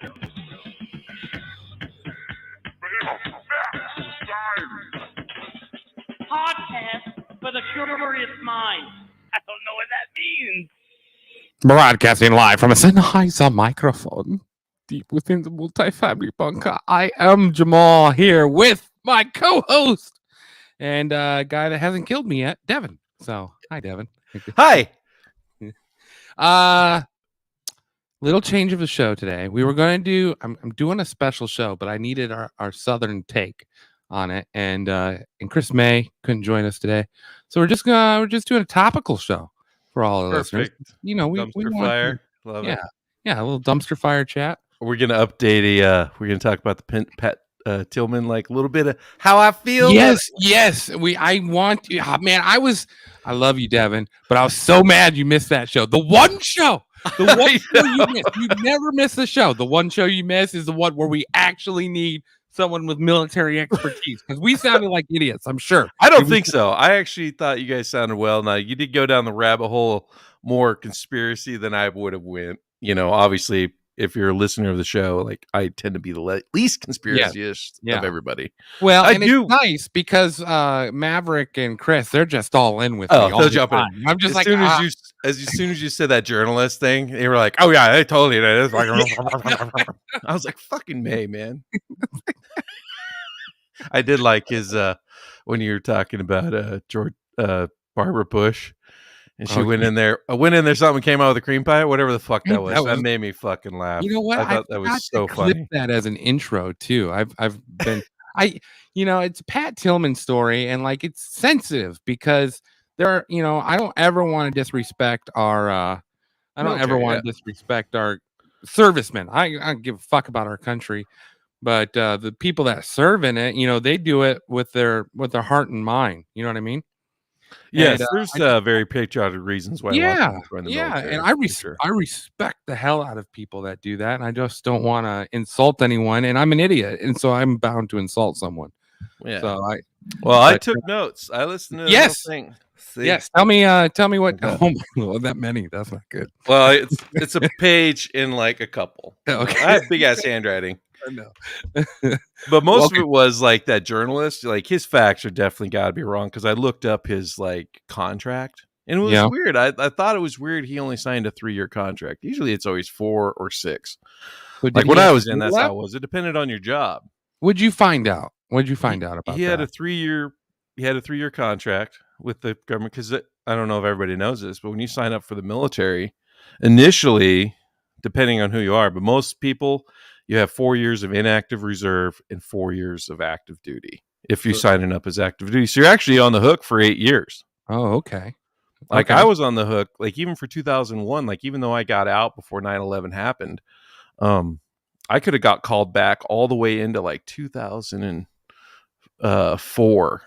Podcast for the curious mind. I don't know what that means. Broadcasting live from a Sennheiser microphone deep within the multifamily bunker. I am Jamal here with my co-host and guy that hasn't killed me yet, Devin. So, hi, Devin. Hi. Little change of the show today. We were going to do, I'm doing a special show, but I needed our southern take on it, and Chris May couldn't join us today, so we're just doing a topical show for all of us. You know, we dumpster want fire. Love it. Yeah, a little dumpster fire chat. We're gonna update we're gonna talk about the Pat Tillman, like a little bit of how I feel. Yes. I want to. Man, I love you, Devin, but I was so mad you missed that show. The one show you missed. You never miss the show. The one show you miss is the one where we actually need someone with military expertise, because we sounded like idiots, I'm sure. I don't think so. I actually thought you guys sounded well. Now, you did go down the rabbit hole more conspiracy than I would have went. You know, obviously, if you're a listener of the show, like, I tend to be the least conspiracy-ish of everybody. Well, it's nice because Maverick and Chris, they're just all in with me all the time. I'm just as soon as you said that journalist thing, they were like, "Oh yeah, they totally did." I was like, "Fucking May, man." I did like his when you were talking about George Barbara Bush, and she went in there. Something came out with a cream pie, whatever the fuck that was. That made me fucking laugh. You know what? I thought that was so funny. That as an intro too. It's a Pat Tillman story, and like, it's sensitive because I don't ever want to disrespect our servicemen. I don't give a fuck about our country. But the people that serve in it, they do it with their heart and mind. You know what I mean? Yes, there's very patriotic reasons why. And I respect the hell out of people that do that, and I just don't want to insult anyone. And I'm an idiot, and so I'm bound to insult someone. Yeah. So I took notes. I listened to the whole thing. See? Yes. Tell me what. Oh my God, that many. That's not good. Well, it's a page in like a couple. Okay. I have big ass handwriting. I know. But most of it was like that journalist, like, his facts are definitely got to be wrong, because I looked up his like contract, and it was weird. I thought it was weird he only signed a 3-year contract. Usually it's always 4 or 6. Like when I was in, that's how it was. It depended on your job. What'd you find out? What did you find out about? He had a 3-year contract with the government, because I don't know if everybody knows this, but when you sign up for the military, initially, depending on who you are, but most people, you have 4 years of inactive reserve and 4 years of active duty if you sign it up as active duty. So you're actually on the hook for 8 years. Oh, okay. Like, I was on the hook, like, even for 2001, like, even though I got out before 9/11 happened, I could have got called back all the way into like 2004,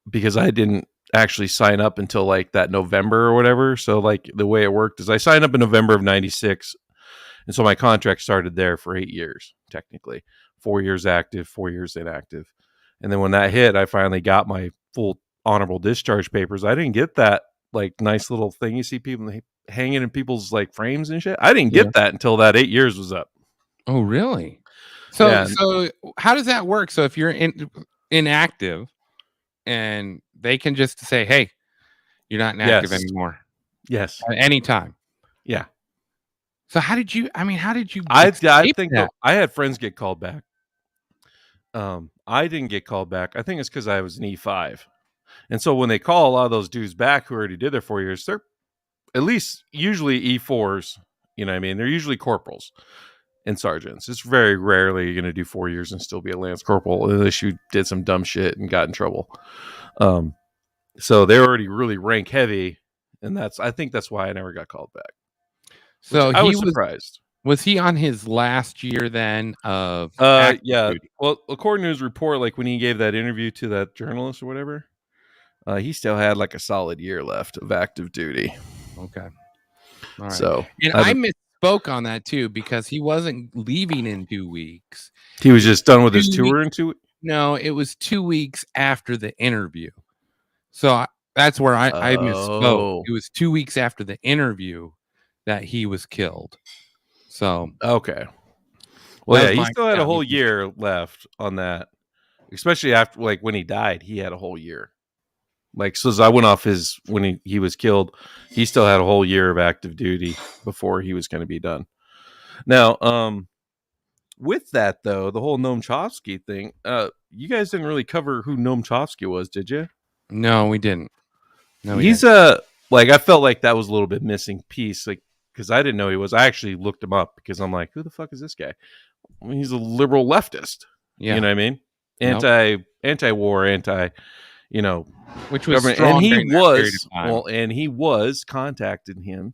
because I didn't actually sign up until like that November or whatever. So like, the way it worked is I signed up in November of 96. And so my contract started there for 8 years, technically. 4 years active, 4 years inactive. And then when that hit, I finally got my full honorable discharge papers. I didn't get that like nice little thing you see people hanging in people's like frames and shit. I didn't get that until that 8 years was up. Oh, really? So how does that work? So if you're inactive, and they can just say, "Hey, you're not inactive anymore." Yes. At any time. Yeah. So how did you? I think that I had friends get called back. I didn't get called back. I think it's because I was an E5, and so when they call a lot of those dudes back who already did their 4 years, they're at least usually E4s. You know what I mean? They're usually corporals and sergeants. It's very rarely you're going to do 4 years and still be a lance corporal, unless you did some dumb shit and got in trouble. So they're already really rank heavy, and I think that's why I never got called back. So I was surprised. Was he on his last year then of yeah. Duty? Well, according to his report, like when he gave that interview to that journalist or whatever, he still had like a solid year left of active duty. Okay. All right. So, and I misspoke on that too, because he wasn't leaving in 2 weeks. He was just done with his tour in 2 weeks? No, it was 2 weeks after the interview. So that's where I misspoke. It was 2 weeks after the interview that he was killed. So okay. Well, That yeah, was he my- still had yeah, a whole me too. year left on that, especially after like when he died, he had a whole year. Like, so as I went off his when he was killed, he still had a whole year of active duty before he was going to be done. Now, with that though, the whole Noam Chomsky thing, you guys didn't really cover who Noam Chomsky was, did you? No, we didn't. No, we He's didn't. like I felt like that was a little bit missing piece, like because I didn't know he was. I actually looked him up because I'm like, who the fuck is this guy? I mean, he's a liberal leftist. Yeah. You know what I mean? Nope. Anti-war, Which was government, strong and he during that period was of time. and he was contacting him.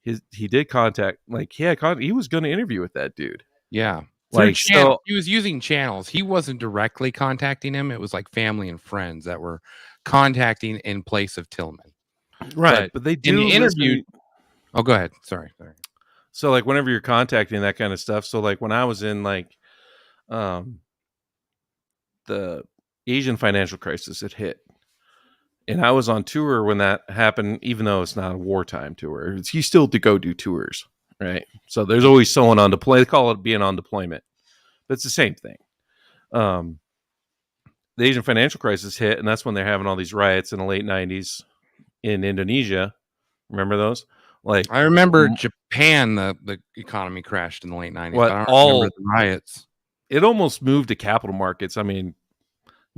He did contact, like he was going to interview with that dude. Yeah. Like, so he was using channels. He wasn't directly contacting him. It was like family and friends that were contacting in place of Tillman. right, but they do in the interview. listen- Oh, go ahead. Sorry. So like whenever you're contacting that kind of stuff, so like when I was in like the Asian financial crisis had hit, and I was on tour when that happened, even though it's not a wartime tour, you still to go do tours, right? So there's always someone on deployment. They call it being on deployment, but it's the same thing. The Asian financial crisis hit, and that's when they're having all these riots in the late 90s in Indonesia. Remember those? Like, I remember Japan, the economy crashed in the late 90s. What, But I don't remember the riots. it almost moved to capital markets. I mean,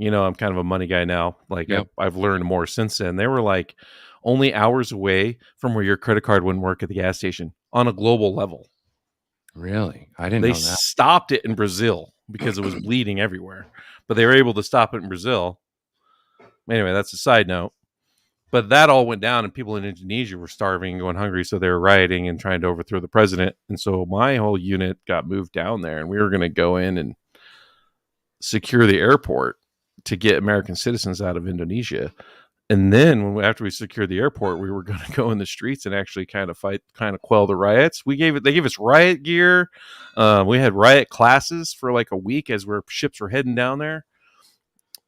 I'm kind of a money guy now. Like, Yep. I've learned more since then. They were like only hours away from where your credit card wouldn't work at the gas station on a global level. Really? I didn't They know that. stopped it in Brazil because it was bleeding everywhere, but they were able to stop it in Brazil. Anyway, that's a side note. But that all went down, and people in Indonesia were starving and going hungry, so they were rioting and trying to overthrow the president. And so my whole unit got moved down there, and we were going to go in and secure the airport to get American citizens out of Indonesia. And then after we secured the airport, we were going to go in the streets and actually kind of quell the riots. They gave us riot gear. We had riot classes for like a week as ships were heading down there.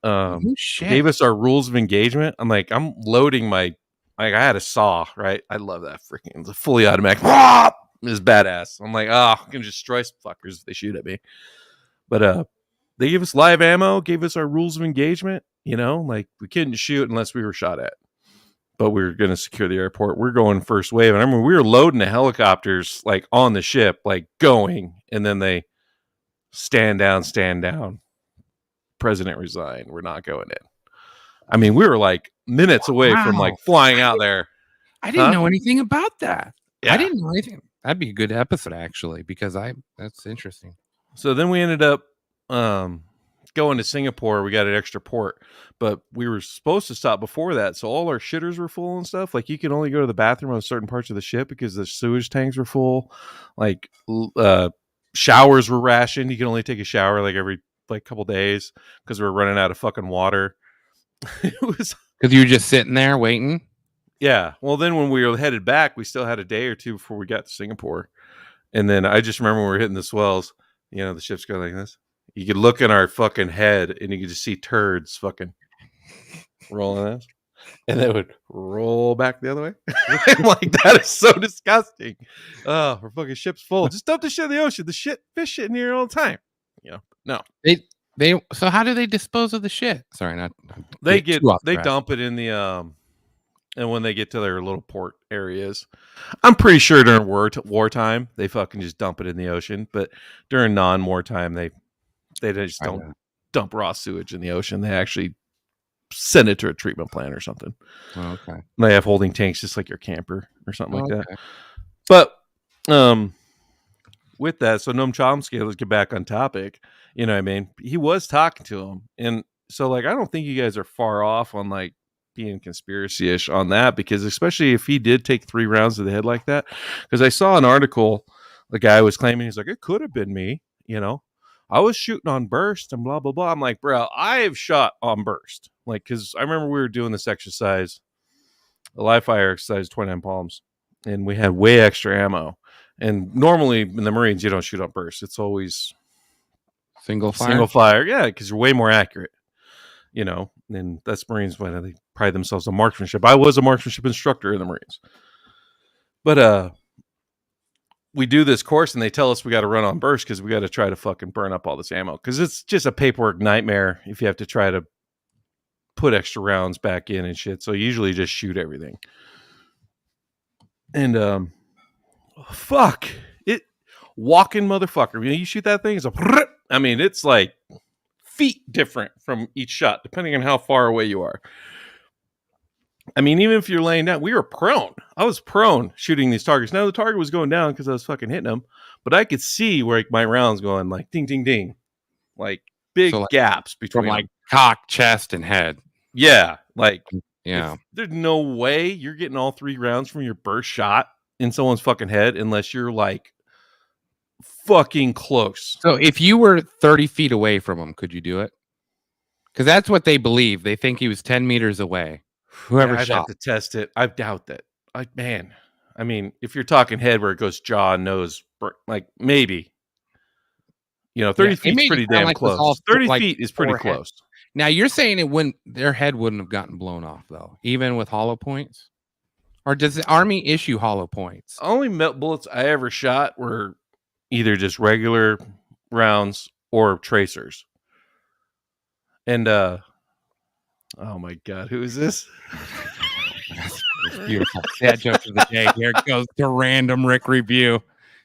Gave us our rules of engagement. I'm loading I had a saw, right? I love that freaking, it's a fully automatic. It's badass. I'm like, I can destroy some fuckers if they shoot at me. But they gave us live ammo, gave us our rules of engagement. Like we couldn't shoot unless we were shot at. But we were going to secure the airport. We're going first wave. And I remember we were loading the helicopters like on the ship, like going, and then they stand down. President resigned. We're not going in. I mean, we were like minutes away from like flying out there. I didn't know anything about that. Yeah. I didn't know anything. That'd be a good episode actually, because that's interesting. So then we ended up going to Singapore. We got an extra port, but we were supposed to stop before that. So all our shitters were full and stuff. Like you can only go to the bathroom on certain parts of the ship because the sewage tanks were full. Like showers were rationed. You can only take a shower like every couple days because we were running out of fucking water. It was because you were just sitting there waiting. Yeah. Well, then when we were headed back, we still had a day or two before we got to Singapore. And then I just remember when we were hitting the swells, the ship's going like this. You could look in our fucking head and you could just see turds fucking rolling us. And they would roll back the other way. I'm like, that is so disgusting. Oh, our fucking ship's full. Just dump the shit in the ocean. The fish shit in here all the time. No. So how do they dispose of the shit? Sorry, they dump it in the and when they get to their little port areas, I'm pretty sure during wartime they fucking just dump it in the ocean. But during non-wartime, they just don't dump raw sewage in the ocean. They actually send it to a treatment plant or something. Oh, okay. They have holding tanks just like your camper or something like that. But with that, so Noam Chomsky, let's get back on topic. You know what I mean? He was talking to him. And so I don't think you guys are far off on being conspiracy-ish on that, because especially if he did take 3 rounds to the head like that, because I saw an article, the guy was claiming, he's like, it could have been me, I was shooting on burst and blah, blah, blah. I'm like, bro, I've shot on burst. Because I remember we were doing this exercise, the live fire exercise, 29 Palms, and we had way extra ammo. And normally in the Marines, you don't shoot on burst. It's always single fire. Yeah, because you're way more accurate. And that's Marines when they pride themselves on marksmanship. I was a marksmanship instructor in the Marines. But we do this course and they tell us we got to run on burst because we got to try to fucking burn up all this ammo because it's just a paperwork nightmare if you have to try to put extra rounds back in and shit. So usually just shoot everything. And fuck it, walking motherfucker. You shoot that thing, I mean, it's like feet different from each shot depending on how far away you are. I mean, even if you're laying down, we were prone. I was prone shooting these targets. Now the target was going down because I was fucking hitting them, but I could see where my rounds going like ding, ding, ding, like big gaps between from like cock, chest, and head. Yeah, like there's no way you're getting all 3 rounds from your burst shot in someone's fucking head unless you're like fucking close. So if you were 30 feet away from him, could you do it? Because that's what they believe. They think he was 10 meters away. Whoever I'd shot. have to test it. I doubt that. I mean, if you're talking head where it goes jaw, nose, like maybe, 30 feet is pretty damn close. 30 feet is pretty close. Now you're saying their head wouldn't have gotten blown off though, even with hollow points, or does the Army issue hollow points? Only bullets I ever shot were either just regular rounds or tracers. And oh my God, who is this? That's beautiful. Dad joke of the day. Here goes to random Rick review.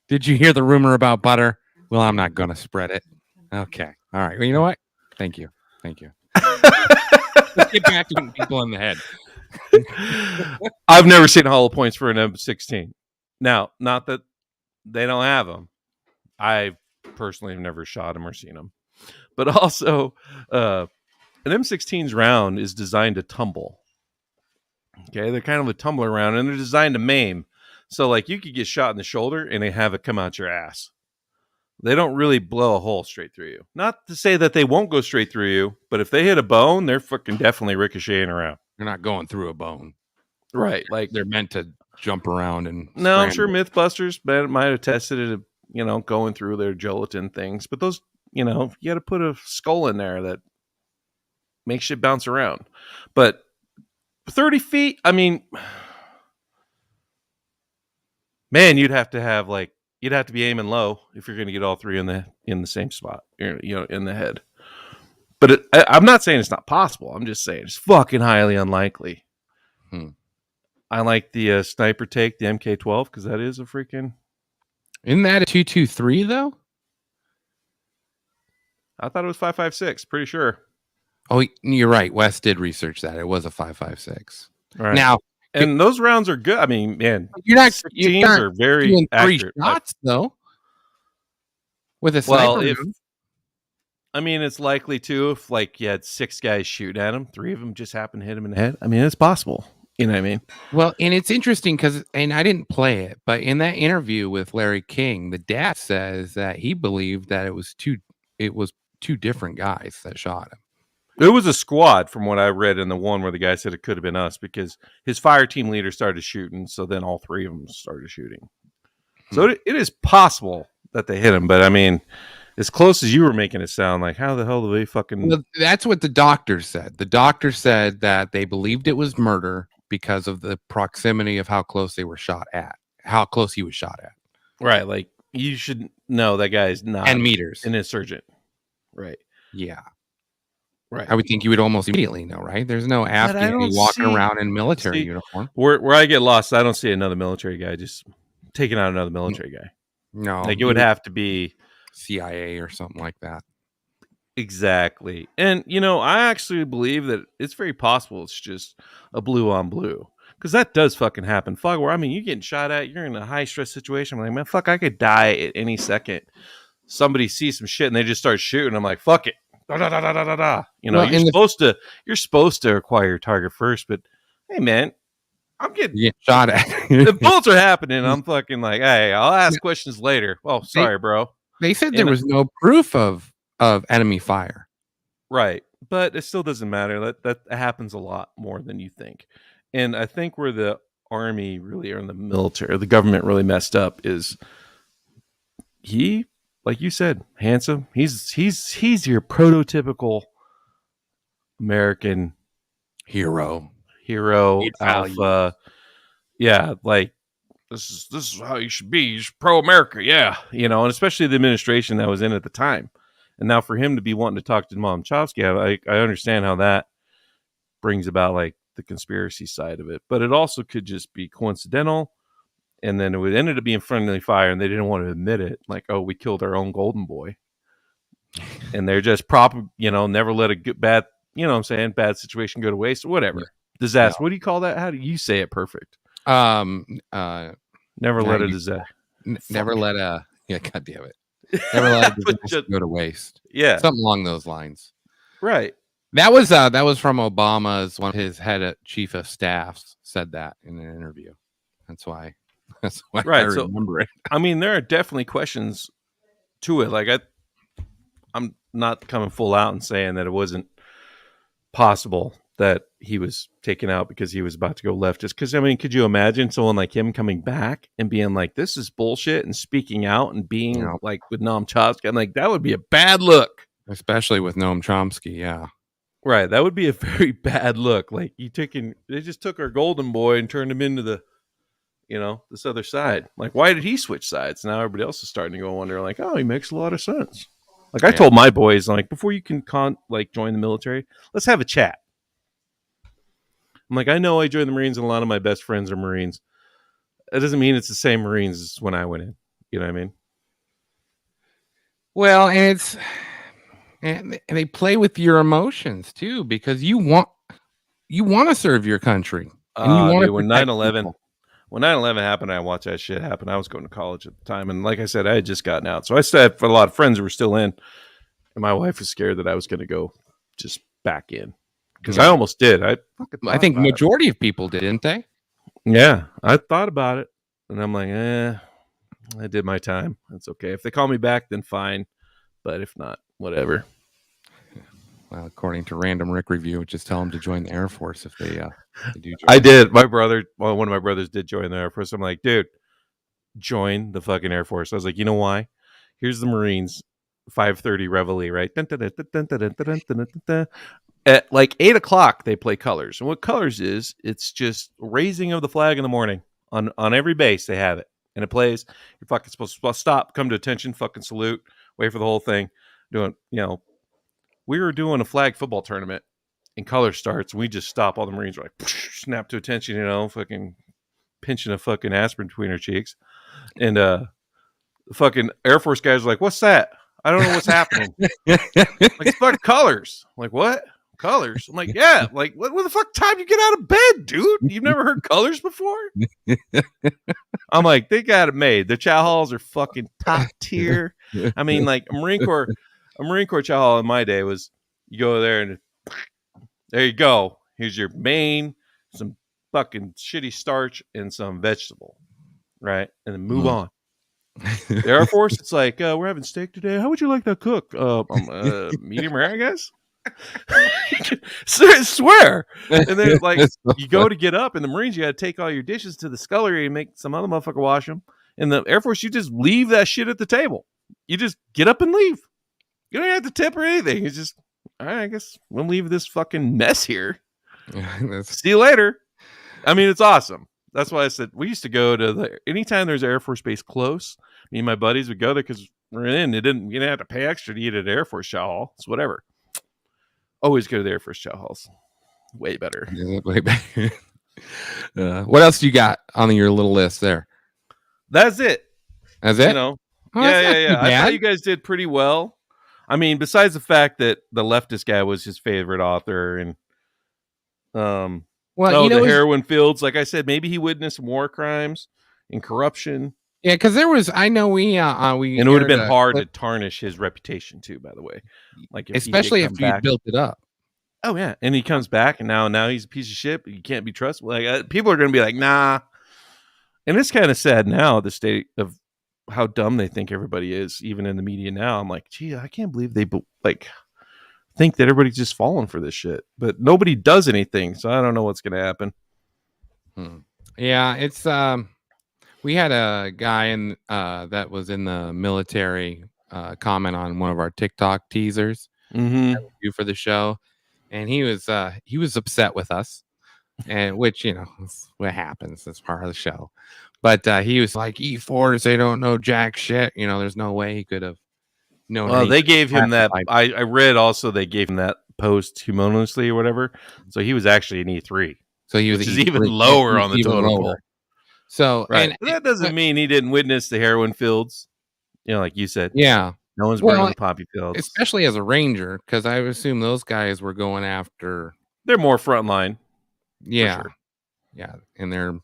Did you hear the rumor about butter? Well, I'm not going to spread it. Okay. All right. Well, you know what? Thank you. Let's get back to hitting people in the head. I've never seen hollow points for an M16. Now, not that they don't have them. I personally have never shot them or seen them. But also, an M16's round is designed to tumble. Okay, they're kind of a tumbler round, and they're designed to maim. So, like, you could get shot in the shoulder, and they have it come out your ass. They don't really blow a hole straight through you. Not to say that they won't go straight through you, but if they hit a bone, they're fucking definitely ricocheting around. They're not going through a bone. Right. Like, they're meant to jump around and no, I'm sure Mythbusters might have tested it, going through their gelatin things. But those, you got to put a skull in there that makes shit bounce around. But 30 feet, I mean, man, you'd have to be aiming low if you're going to get all 3 in the same spot, in the head. But I'm not saying it's not possible. I'm just saying it's fucking highly unlikely. I like the sniper take, the MK12, because that is a freaking... Isn't that a 223 though? I thought it was 5.56. Pretty sure. Oh, you're right. Wes did research that. It was a 5.56. Right. Now, and those rounds are good. I mean, man, you're not are very doing 3 accurate. shots though. With a sniper. I mean, it's likely to if like you had 6 guys shooting at him, 3 of them just happen to hit him in the head. I mean, it's possible. You know what I mean? Well, and it's interesting because, and I didn't play it, but in that interview with Larry King, the dad says that he believed that it was two different guys that shot him. It was a squad from what I read in the one where the guy said it could have been us because his fire team leader started shooting. So then all 3 of them started shooting. So it is possible that they hit him. But I mean, as close as you were making it sound, like how the hell do they fucking... Well, that's what the doctor said. The doctor said that they believed it was murder because of the proximity of how close they were shot at, how close he was shot at. Right. Like you should know that guy is not 10 meters. An insurgent. Right. Yeah. Right. I would think you would almost immediately know, right? There's no Afghan walking around in military uniform. Where I get lost, I don't see another military guy just taking out another military guy. No. Like it would have to be CIA or something like that. Exactly. And, I actually believe that it's very possible it's just a blue on blue. Because that does fucking happen. Fuck, where, you're getting shot at, you're in a high stress situation. I'm like, man, fuck, I could die at any second. Somebody sees some shit and they just start shooting. I'm like, fuck it. Da, da, da, da, da, da. You're supposed to acquire your target first, but hey, man, I'm getting shot at. The bullets are happening. I'm fucking like, hey, I'll ask questions later. Oh, sorry, bro. They said there was no proof of enemy fire. Right. But it still doesn't matter. That happens a lot more than you think. And I think where the Army really, or the military, or the government really messed up is he, like you said, handsome. He's your prototypical American hero, alpha. Yeah, like this is how you should be. You're pro America, yeah. And especially the administration that was in at the time. And now for him to be wanting to talk to Mom Chomsky, I understand how that brings about like the conspiracy side of it. But it also could just be coincidental. And then it would ended up being friendly fire, and they didn't want to admit it. Like, oh, we killed our own golden boy. And they're just never let a bad, bad situation go to waste or whatever. Yeah. Disaster. No. What do you call that? How do you say it perfect? Never let a disaster. Never let a God damn it. Never let a disaster go to waste. Yeah. Something along those lines. Right. That was from Obama's one of his chief of staffs said that in an interview. That's why right. I remember it. I mean, there are definitely questions to it. Like I'm not coming full out and saying that it wasn't possible that he was taken out because he was about to go leftist. Because, I mean, could you imagine someone like him coming back and being like, this is bullshit, and speaking out and being like with Noam Chomsky? I'm like, that would be a bad look. Especially with Noam Chomsky, yeah. Right. That would be a very bad look. Like, they just took our golden boy and turned him into this other side. Like, why did he switch sides? Now everybody else is starting to go wonder, like, oh, he makes a lot of sense. Like, I told my boys, like, before you can join the military, let's have a chat. I'm like, I know I joined the Marines and a lot of my best friends are Marines. That doesn't mean it's the same Marines as when I went in. You know what I mean? Well, and they play with your emotions too, because you want to serve your country. And when 9/11 happened, I watched that shit happen. I was going to college at the time, and like I said, I had just gotten out, so I still had a lot of friends who were still in, and my wife was scared that I was going to go just back in. Because I almost did. I think majority of people did, didn't they? Yeah, I thought about it, and I'm like, I did my time. That's okay. If they call me back, then fine. But if not, whatever. Well, according to Random Rick Review, just tell them to join the Air Force if they do. I did. My brother, one of my brothers, did join the Air Force. I'm like, dude, join the fucking Air Force. I was like, you know why? Here's the Marines, 5:30 Reveille, right? At like 8 o'clock, they play colors. And what colors is, it's just raising of the flag in the morning. On every base, they have it. And it plays. You're fucking supposed to stop, come to attention, fucking salute, wait for the whole thing. We were doing a flag football tournament, and color starts. We just stop. All the Marines are like, snap to attention, fucking pinching a fucking aspirin between our cheeks. And the fucking Air Force guys are like, what's that? I don't know what's happening. Like, it's fucking colors. I'm like, what? Colors? I'm like, yeah. Like, what the fuck time you get out of bed, dude? You've never heard colors before? I'm like, they got it made. The chow halls are fucking top tier. I mean, like a Marine Corps chow hall in my day was, you go there and there you go. Here's your main, some fucking shitty starch and some vegetable, right? And then move on. The Air Force, it's like, we're having steak today. How would you like that cook? Medium rare, I guess. Swear. And then like you go to get up in the Marines, you got to take all your dishes to the scullery and make some other motherfucker wash them. In the Air Force, you just leave that shit at the table. You just get up and leave. You don't have to tip or anything. It's just, all right, I guess we'll leave this fucking mess here. See you later. I mean, it's awesome. That's why I said we used to go to anytime there's an Air Force base close, me and my buddies would go there because we're in. You didn't have to pay extra to eat at Air Force chow hall. It's whatever. Always go to the Air Force chow halls. Way better. Way better. What else do you got on your little list there? That's it. That's it? Yeah. I thought you guys did pretty well. I mean, besides the fact that the leftist guy was his favorite author and the heroin fields, like I said, maybe he witnessed war crimes and corruption. Yeah, because and it would have been hard to tarnish his reputation too. By the way, like especially if you built it up. Oh yeah, and he comes back, and now he's a piece of shit. But you can't be trusted. Like people are going to be like, nah. And it's kind of sad now, the state of how dumb they think everybody is, even in the media now. I'm like, gee, I can't believe they think that everybody's just falling for this shit, but nobody does anything. So I don't know what's going to happen. Yeah, it's we had a guy that was in the military comment on one of our TikTok teasers that we do for the show, and he was upset with us, and which is what happens as part of the show. But he was like, E4s, they don't know jack shit. You know, there's no way he could have known. Well, they anything gave him that. classified. I read also they gave him that posthumously or whatever. So he was actually an E3, So he was which an is even E3, lower on the even totem lower. pole. So Right. But that doesn't mean he didn't witness the heroin fields. You know, like you said. Yeah. No one's burning the poppy fields. Especially as a ranger, because I would assume those guys were going after. They're more frontline. Yeah. Sure. Yeah. And they're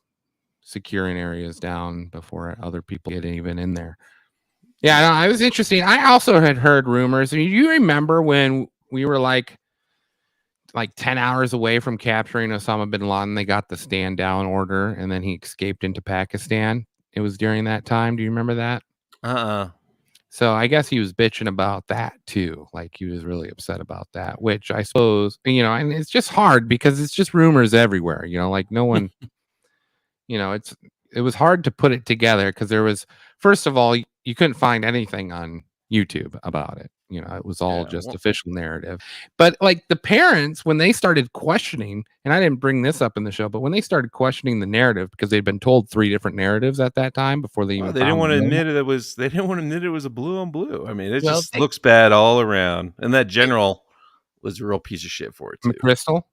securing areas down before other people get even in there. Yeah, no, it was interesting. I also had heard rumors. Do you remember when we were like 10 hours away from capturing Osama bin Laden? They got the stand down order, and then he escaped into Pakistan. It was during that time. Do you remember that? So I guess he was bitching about that too. Like he was really upset about that, which I suppose, you know, and it's just hard because it's just rumors everywhere, you know, like no one, you know, it was hard to put it together because there was, first of all, you couldn't find anything on YouTube about it. You know, it was all just official narrative. But like the parents, when they started questioning, and I didn't bring this up in the show, but when they started questioning the narrative because they'd been told 3 different naratives at that time before they even they didn't want to admit it. They didn't want to admit it was a blue on blue. I mean, it just looks bad all around. And that general was a real piece of shit for it too. McChrystal?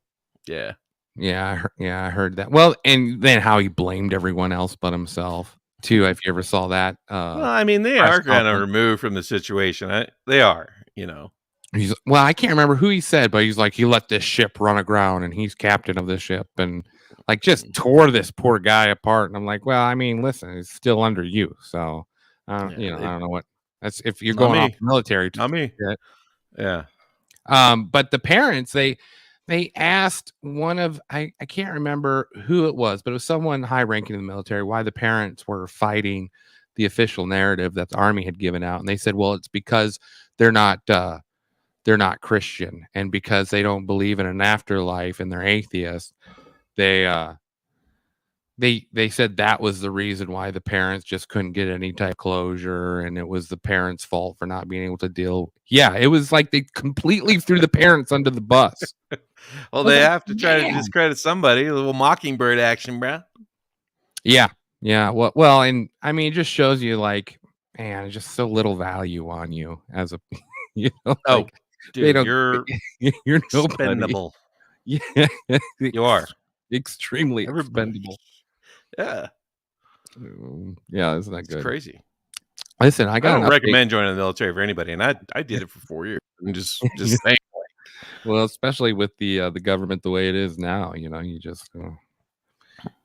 Yeah. Yeah, I heard that. Well, and then how he blamed everyone else but himself too. If you ever saw that, well, I mean, they are kind of removed from the situation. They are, you know. Well, I can't remember who he said, but he's like, he let this ship run aground, and he's captain of this ship, and like just tore this poor guy apart. And I'm like, well, I mean, listen, it's still under you, so you know, I don't know what that's if you're going off the military. Not me. Yeah. But the parents, they asked one of I can't remember who it was, but it was someone high ranking in the military why the parents were fighting the official narrative that the Army had given out, and they said, well, it's because they're not Christian, and because they don't believe in an afterlife and they're atheists. They said that was the reason why the parents just couldn't get any type of closure, and it was the parents' fault for not being able to deal. Yeah, it was like they completely threw the parents under the bus. Well, they have to try to discredit somebody. A little Mockingbird action, bro. Yeah. Well, and I mean, it just shows you, like, man, just so little value on you as a, you know. Like, dude, you're expendable. Yeah, you are extremely expendable. Yeah. Yeah, isn't that good? It's crazy. Listen, I don't recommend joining the military for anybody, and I did it for 4 years. I'm just saying. Well, especially with the government the way it is now, you know, you just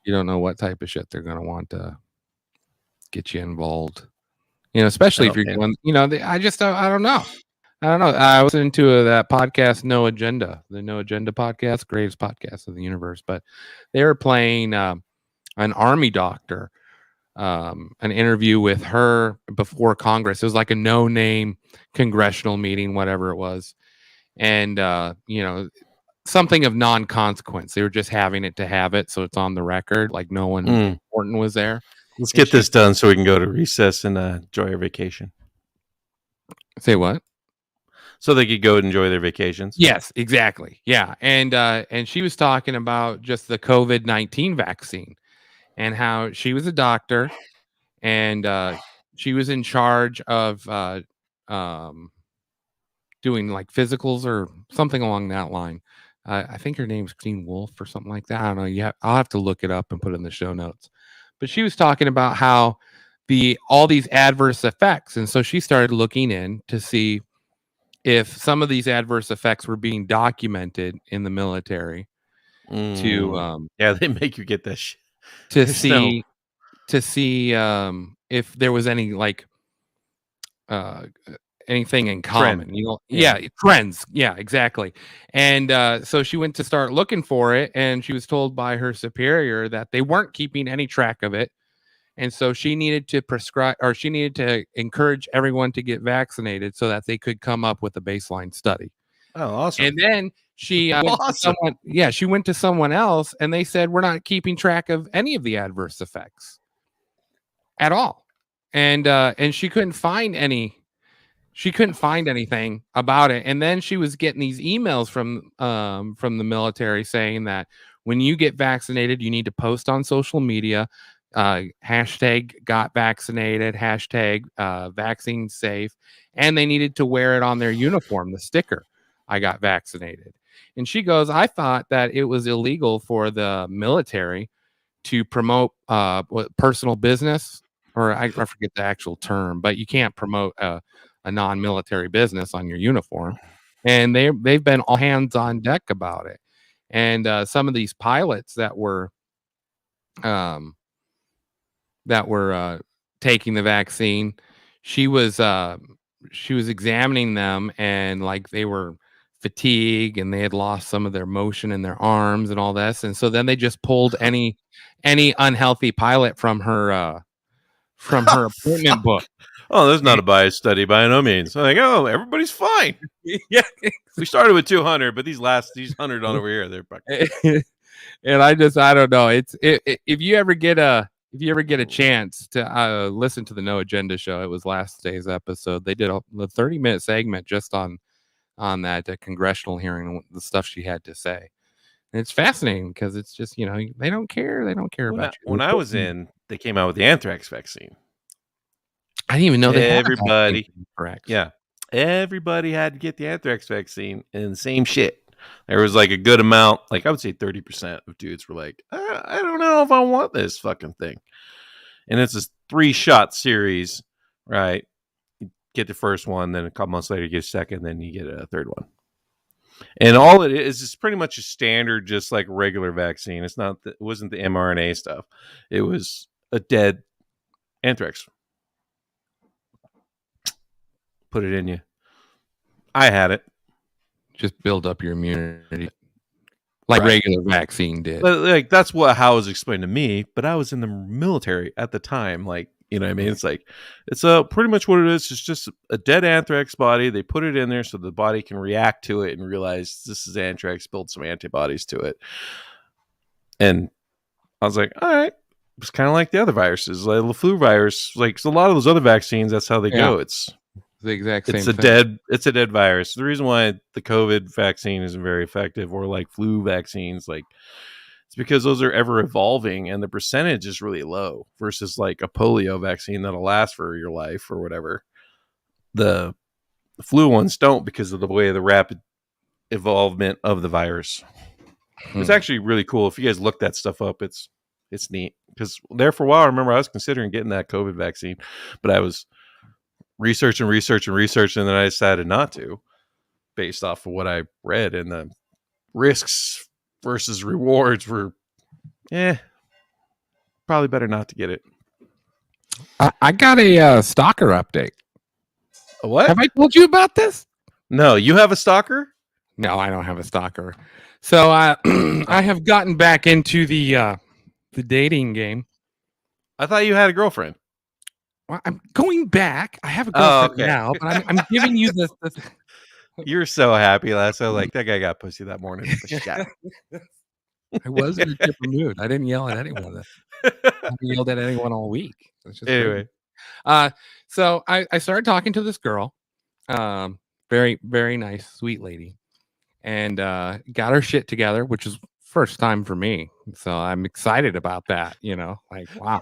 you don't know what type of shit they're going to want to get you involved. You know, especially if you're going, you know, I don't know. I was into that podcast, No Agenda, the No Agenda podcast, greatest podcast of the universe. But they were playing an Army doctor, an interview with her before Congress. It was like a no-name congressional meeting, whatever it was. And, you know, something of non-consequence. They were just having it to have it. So it's on the record. Like no one important was there. Let's get this done so we can go to recess and enjoy our vacation. Say what? So they could go and enjoy their vacations. Yes, exactly. Yeah. And she was talking about just the COVID-19 vaccine and how she was a doctor and she was in charge of doing like physicals or something along that line. I think her name's Christine Wolf or something like that. I don't know. I'll have to look it up and put it in the show notes. But she was talking about how all these adverse effects. And so she started looking in to see if some of these adverse effects were being documented in the military to they make you get that shit. To see if there was any like anything in common, you know. Trends. Yeah, exactly. And so she went to start looking for it, and she was told by her superior that they weren't keeping any track of it. And so she needed to prescribe, or she needed to encourage everyone to get vaccinated so that they could come up with a baseline study. Oh, awesome. And then she she went to someone else, and they said, we're not keeping track of any of the adverse effects at all. And she couldn't find anything about it. And then she was getting these emails from the military saying that when you get vaccinated, you need to post on social media hashtag got vaccinated, hashtag vaccine safe, and they needed to wear it on their uniform, the sticker, I got vaccinated. And she goes, I thought that it was illegal for the military to promote personal business, or I forget the actual term, but you can't promote a non-military business on your uniform. And they've been all hands on deck about it. And some of these pilots that were taking the vaccine, she was examining them, and like they were fatigued and they had lost some of their motion in their arms and all this, and so then they just pulled any unhealthy pilot from her appointment book. Oh, there's not a bias study by no means. I'm like, oh, everybody's fine. Yeah, we started with 200, but these 100 on over here, they're. And I don't know. If you ever get a chance to listen to the No Agenda show, it was last day's episode. They did a 30-minute segment just on that congressional hearing and the stuff she had to say. And it's fascinating because it's just, they don't care. They don't care about you. When I was in, they came out with the anthrax vaccine. I didn't even know they had anthrax. Yeah. Everybody had to get the anthrax vaccine, and the same shit. There was like a good amount, like I would say 30% of dudes were like, I don't know if I want this fucking thing. And it's a 3-shot series, right? You get the first one, then a couple months later you get a second, then you get a third one. And all it is pretty much a standard, just like regular vaccine. It wasn't the mRNA stuff. It was a dead anthrax. Put it in you. I had it. Just build up your immunity, like regular vaccine did. But, like, that's how it was explained to me. But I was in the military at the time. Like, you know what I mean? It's like, it's pretty much what it is. It's just a dead anthrax body. They put it in there so the body can react to it and realize this is anthrax, build some antibodies to it. And I was like, all right. It's kind of like the other viruses, like the flu virus. Like, so a lot of those other vaccines, that's how they go. It's the exact same thing. It's a dead virus. The reason why the COVID vaccine isn't very effective, or like flu vaccines, like, it's because those are ever evolving and the percentage is really low versus like a polio vaccine that'll last for your life or whatever. The flu ones don't, because of the way the rapid evolvement of the virus. It's actually really cool. If you guys look that stuff up, it's neat. Because there for a while, I remember I was considering getting that COVID vaccine, but I was researching, and then I decided not to, based off of what I read, and the risks versus rewards were, probably better not to get it. I got a stalker update. A what? Have I told you about this? No, you have a stalker? No, I don't have a stalker. So I have gotten back into the dating game. I thought you had a girlfriend. Well, I'm going back. I have a girlfriend now, but I'm giving you this. You're so happy last time. Like, that guy got pussy that morning. I was in a different mood. I didn't yell at anyone. I haven't yelled at anyone all week. Anyway. So I started talking to this girl. Very, very nice, sweet lady. And got her shit together, which is first time for me. So I'm excited about that. Like, wow.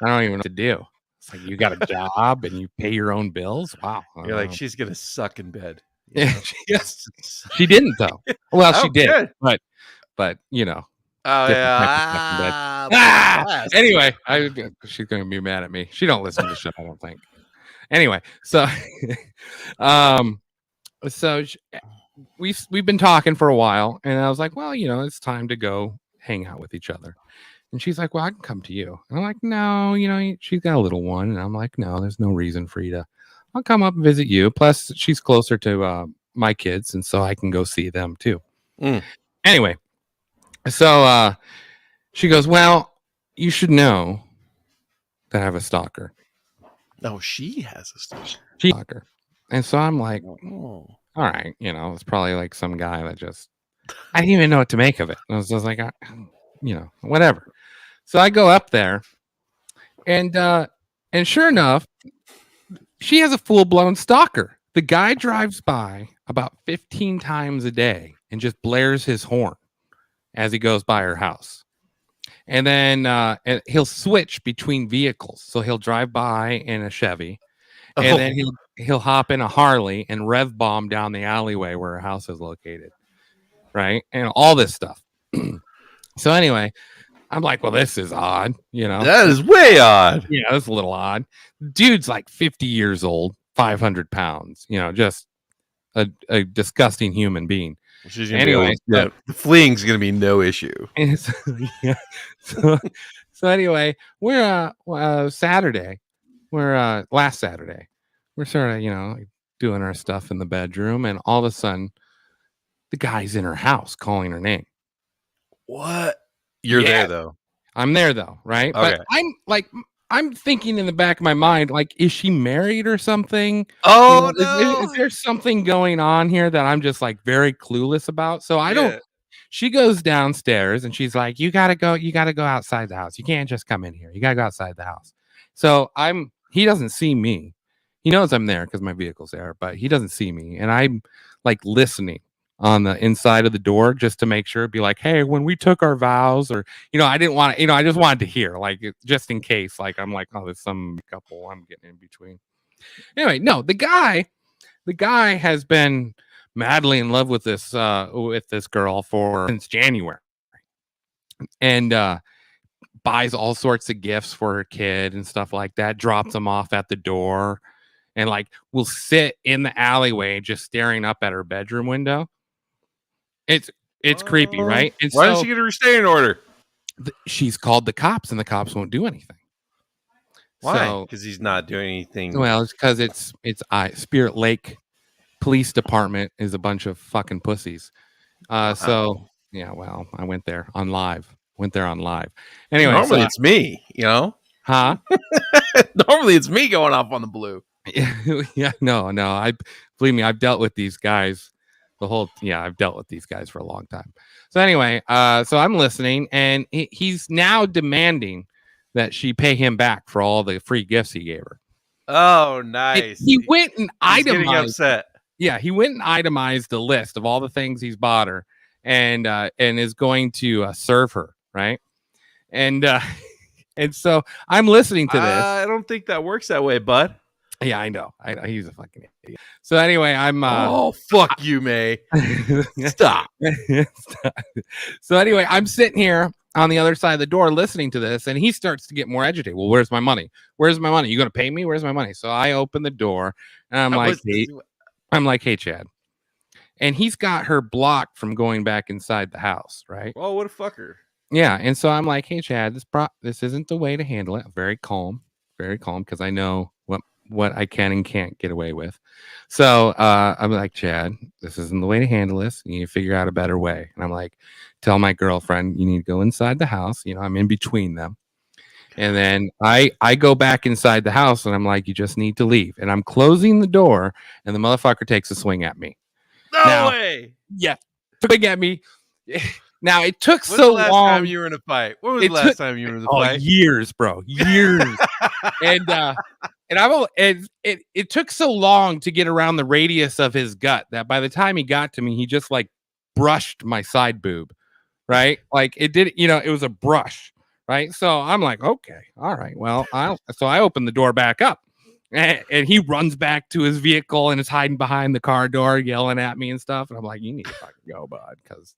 I don't even know what to do. It's like, you got a job and you pay your own bills. Wow. You're like, she's going to suck in bed. Yeah, she didn't though. Well, she did, good. but you know. Oh yeah. Anyway, she's going to be mad at me. She don't listen to the show, I don't think. Anyway, so, we've been talking for a while, and I was like, well, it's time to go hang out with each other. And she's like, well, I can come to you. And I'm like, no, she's got a little one. And I'm like, no, there's no reason for you to. I'll come up and visit you. Plus, she's closer to my kids, and so I can go see them too. Anyway, so she goes, well, you should know that I have a stalker. No, she has a stalker. And so I'm like, all right, it's probably like some guy that just, I didn't even know what to make of it. I was just like, whatever. So I go up there, and sure enough, she has a full-blown stalker. The guy drives by about 15 times a day and just blares his horn as he goes by her house. And then and he'll switch between vehicles. So he'll drive by in a Chevy, and then he'll hop in a Harley and rev bomb down the alleyway where her house is located, right? And all this stuff. So anyway, I'm like, well, this is odd, you know. That is way odd. Yeah, that's a little odd. Dude's like 50 years old, 500 pounds, you know, just a disgusting human being. Anyway, the fleeing's gonna be no issue. So, yeah. So anyway, we're Saturday. We're last Saturday. We're sort of, you know, doing our stuff in the bedroom, and all of a sudden, the guy's in her house calling her name. What? You're there though. I'm there though, right? Okay. But I'm thinking in the back of my mind, like, is she married or something? Oh, you know, is there something going on here that I'm just like very clueless about? So I don't. She goes downstairs and she's like, you gotta go outside the house. You can't just come in here. You gotta go outside the house. So he doesn't see me. He knows I'm there because my vehicle's there, but he doesn't see me. And I'm like listening on the inside of the door just to make sure, be like, hey, when we took our vows, or, you know, I didn't want to, you know, I just wanted to hear, like, just in case, like, I'm like, oh, there's some couple I'm getting in between. Anyway, no, the guy has been madly in love with this girl since January, and buys all sorts of gifts for her kid and stuff like that, drops them off at the door, and like will sit in the alleyway just staring up at her bedroom window. It's creepy, right? And why did she get a restraining order? She's called the cops, and the cops won't do anything. Why? Because he's not doing anything. Well, it's because it's Spirit Lake Police Department is a bunch of fucking pussies. So yeah, well, I went there on live. Anyway, normally it's me, you know. Huh? Normally it's me going off on the blue. Yeah, no. Believe me, I've dealt with these guys. I've dealt with these guys for a long time. So anyway, so I'm listening, and he's now demanding that she pay him back for all the free gifts he gave her. Oh, nice. He went and itemized. Getting upset. Yeah, he went and itemized the list of all the things he's bought her, and is going to serve her, right? And so I'm listening to this. I don't think that works that way, bud. Yeah, I know. He's a fucking idiot. So anyway, I'm. Oh, fuck you, May. Stop. So anyway, I'm sitting here on the other side of the door listening to this, and he starts to get more agitated. Well, where's my money? You going to pay me? Where's my money? So I open the door, and I'm like, hey, Chad. And he's got her blocked from going back inside the house, right? Oh, what a fucker. Yeah, and so I'm like, hey, Chad, this isn't the way to handle it. Very calm, because I know what I can and can't get away with. So I'm like, Chad, this isn't the way to handle this. You need to figure out a better way. And I'm like, tell my girlfriend you need to go inside the house. You know, I'm in between them. And then I go back inside the house, and I'm like, you just need to leave. And I'm closing the door, and the motherfucker takes a swing at me. No way. Yeah, swing at me. Now it took When's so the last long. time you were in a fight? When was the last time you were in a fight? Years, bro. Years. and it took so long to get around the radius of his gut that by the time he got to me, he just like brushed my side boob, right? Like it did, you know, it was a brush, right? So I'm like, okay, all right, well, so I opened the door back up, and he runs back to his vehicle and is hiding behind the car door, yelling at me and stuff. And I'm like, you need to fucking go, bud, because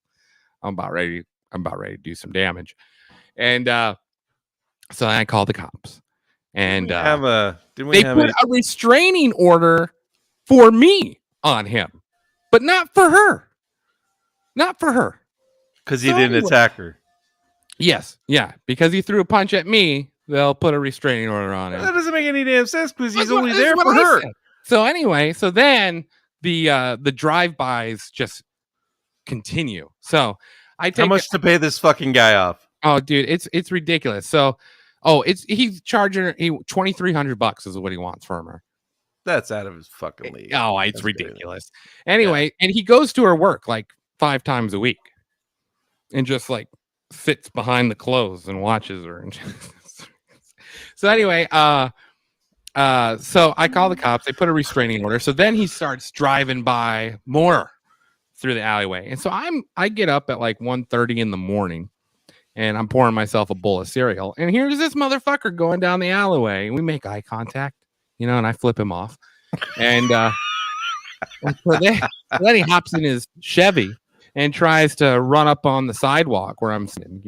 I'm about ready to do some damage. And so I called the cops. And they put a restraining order for me on him, but not for her. Because he didn't attack her. Yes. Yeah. Because he threw a punch at me, they'll put a restraining order on him. That doesn't make any damn sense because he's only there for her. So anyway, so then the drive-bys just continue. So I take how much to pay this fucking guy off? Oh, dude, it's ridiculous. So he's charging $2,300 is what he wants from her. That's out of his fucking league. Oh, it's ridiculous. Anyway, and he goes to her work like 5 times a week, and just like sits behind the clothes and watches her. So anyway, so I call the cops. They put a restraining order. So then he starts driving by more through the alleyway, and so I get up at like 1:30 in the morning. and I'm pouring myself a bowl of cereal. And here's this motherfucker going down the alleyway, and we make eye contact, and I flip him off. And then he hops in his Chevy and tries to run up on the sidewalk where I'm sitting,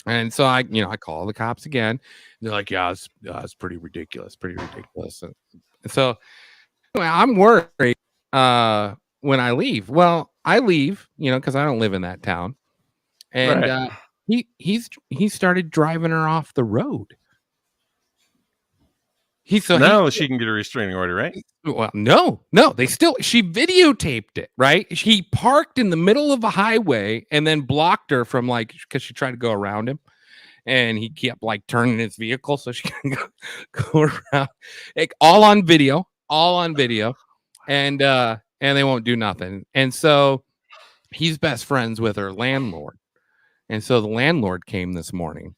And so I call the cops again. They're like, yeah, it's pretty ridiculous, And so anyway, I'm worried when I leave. Well, I leave, because I don't live in that town. And Right. he started driving her off the road. She can get a restraining order, right? Well, no, she videotaped it, right? He parked in the middle of a highway and then blocked her from because she tried to go around him, and he kept turning his vehicle so she can go around, all on video, and they won't do nothing. And so he's best friends with her landlord, and so the landlord came this morning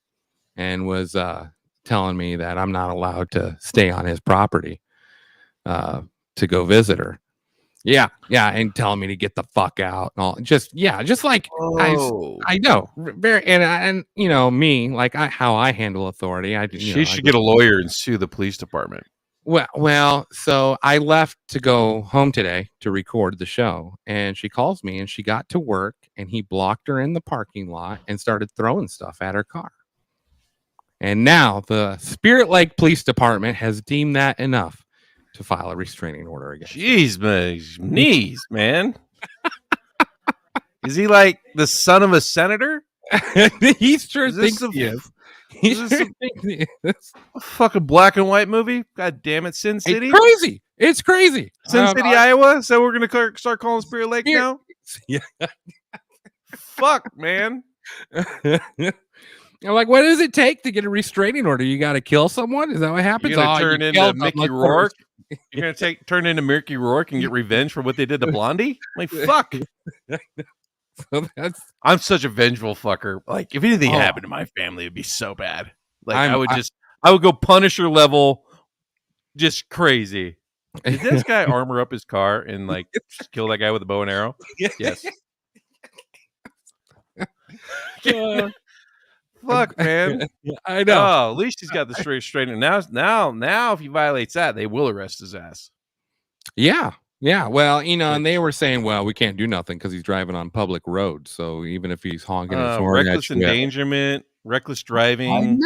and was telling me that I'm not allowed to stay on his property to go visit her. Yeah, and telling me to get the fuck out and all. Just like I know very and me how I handle authority. She should get a lawyer and sue the police department. Well, so I left to go home today to record the show, and she calls me, and she got to work, and he blocked her in the parking lot and started throwing stuff at her car. And now the Spirit Lake Police Department has deemed that enough to file a restraining order against. Jeez, my knees, man. Is he like the son of a senator? He sure thinks he is. He sure thinks he is. A fucking black and white movie? God damn it, Sin City? It's crazy. Sin City, Iowa? So we're going to start calling Spirit Lake now? Yeah. Fuck, man. I'm like, what does it take to get a restraining order? You got to kill someone? Is that what happens? You're going to turn into Mickey Rourke? You're going to turn into Mickey Rourke and get revenge for what they did to Blondie? Like, fuck. So I'm such a vengeful fucker. Like, if anything happened to my family, it'd be so bad. Like, I would go Punisher level, just crazy. Did this guy armor up his car and kill that guy with a bow and arrow? Yes. Fuck, man. I know. Oh, at least he's got the straight. Now, if he violates that, they will arrest his ass. Yeah. Well, and they were saying, well, we can't do nothing because he's driving on public roads. So even if he's honking his horn, reckless endangerment, reckless driving.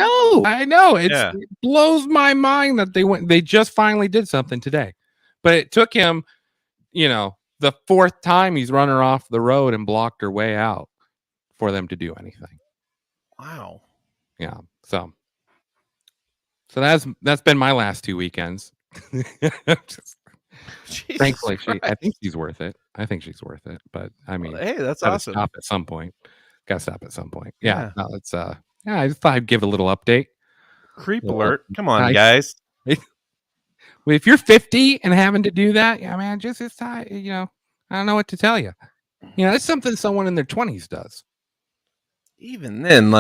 I know. It blows my mind that they just finally did something today, but it took him, the fourth time he's run her off the road and blocked her way out for them to do anything. Wow. Yeah. So that's been my last 2 weekends. Thankfully, I think she's worth it. But I mean, hey, that's awesome. Gotta stop at some point. Yeah. No, it's I just thought I'd give a little update. Creep alert! Come on, guys. If you're 50 and having to do that, man, just it's time. I don't know what to tell you. It's something someone in their 20s does. Even then,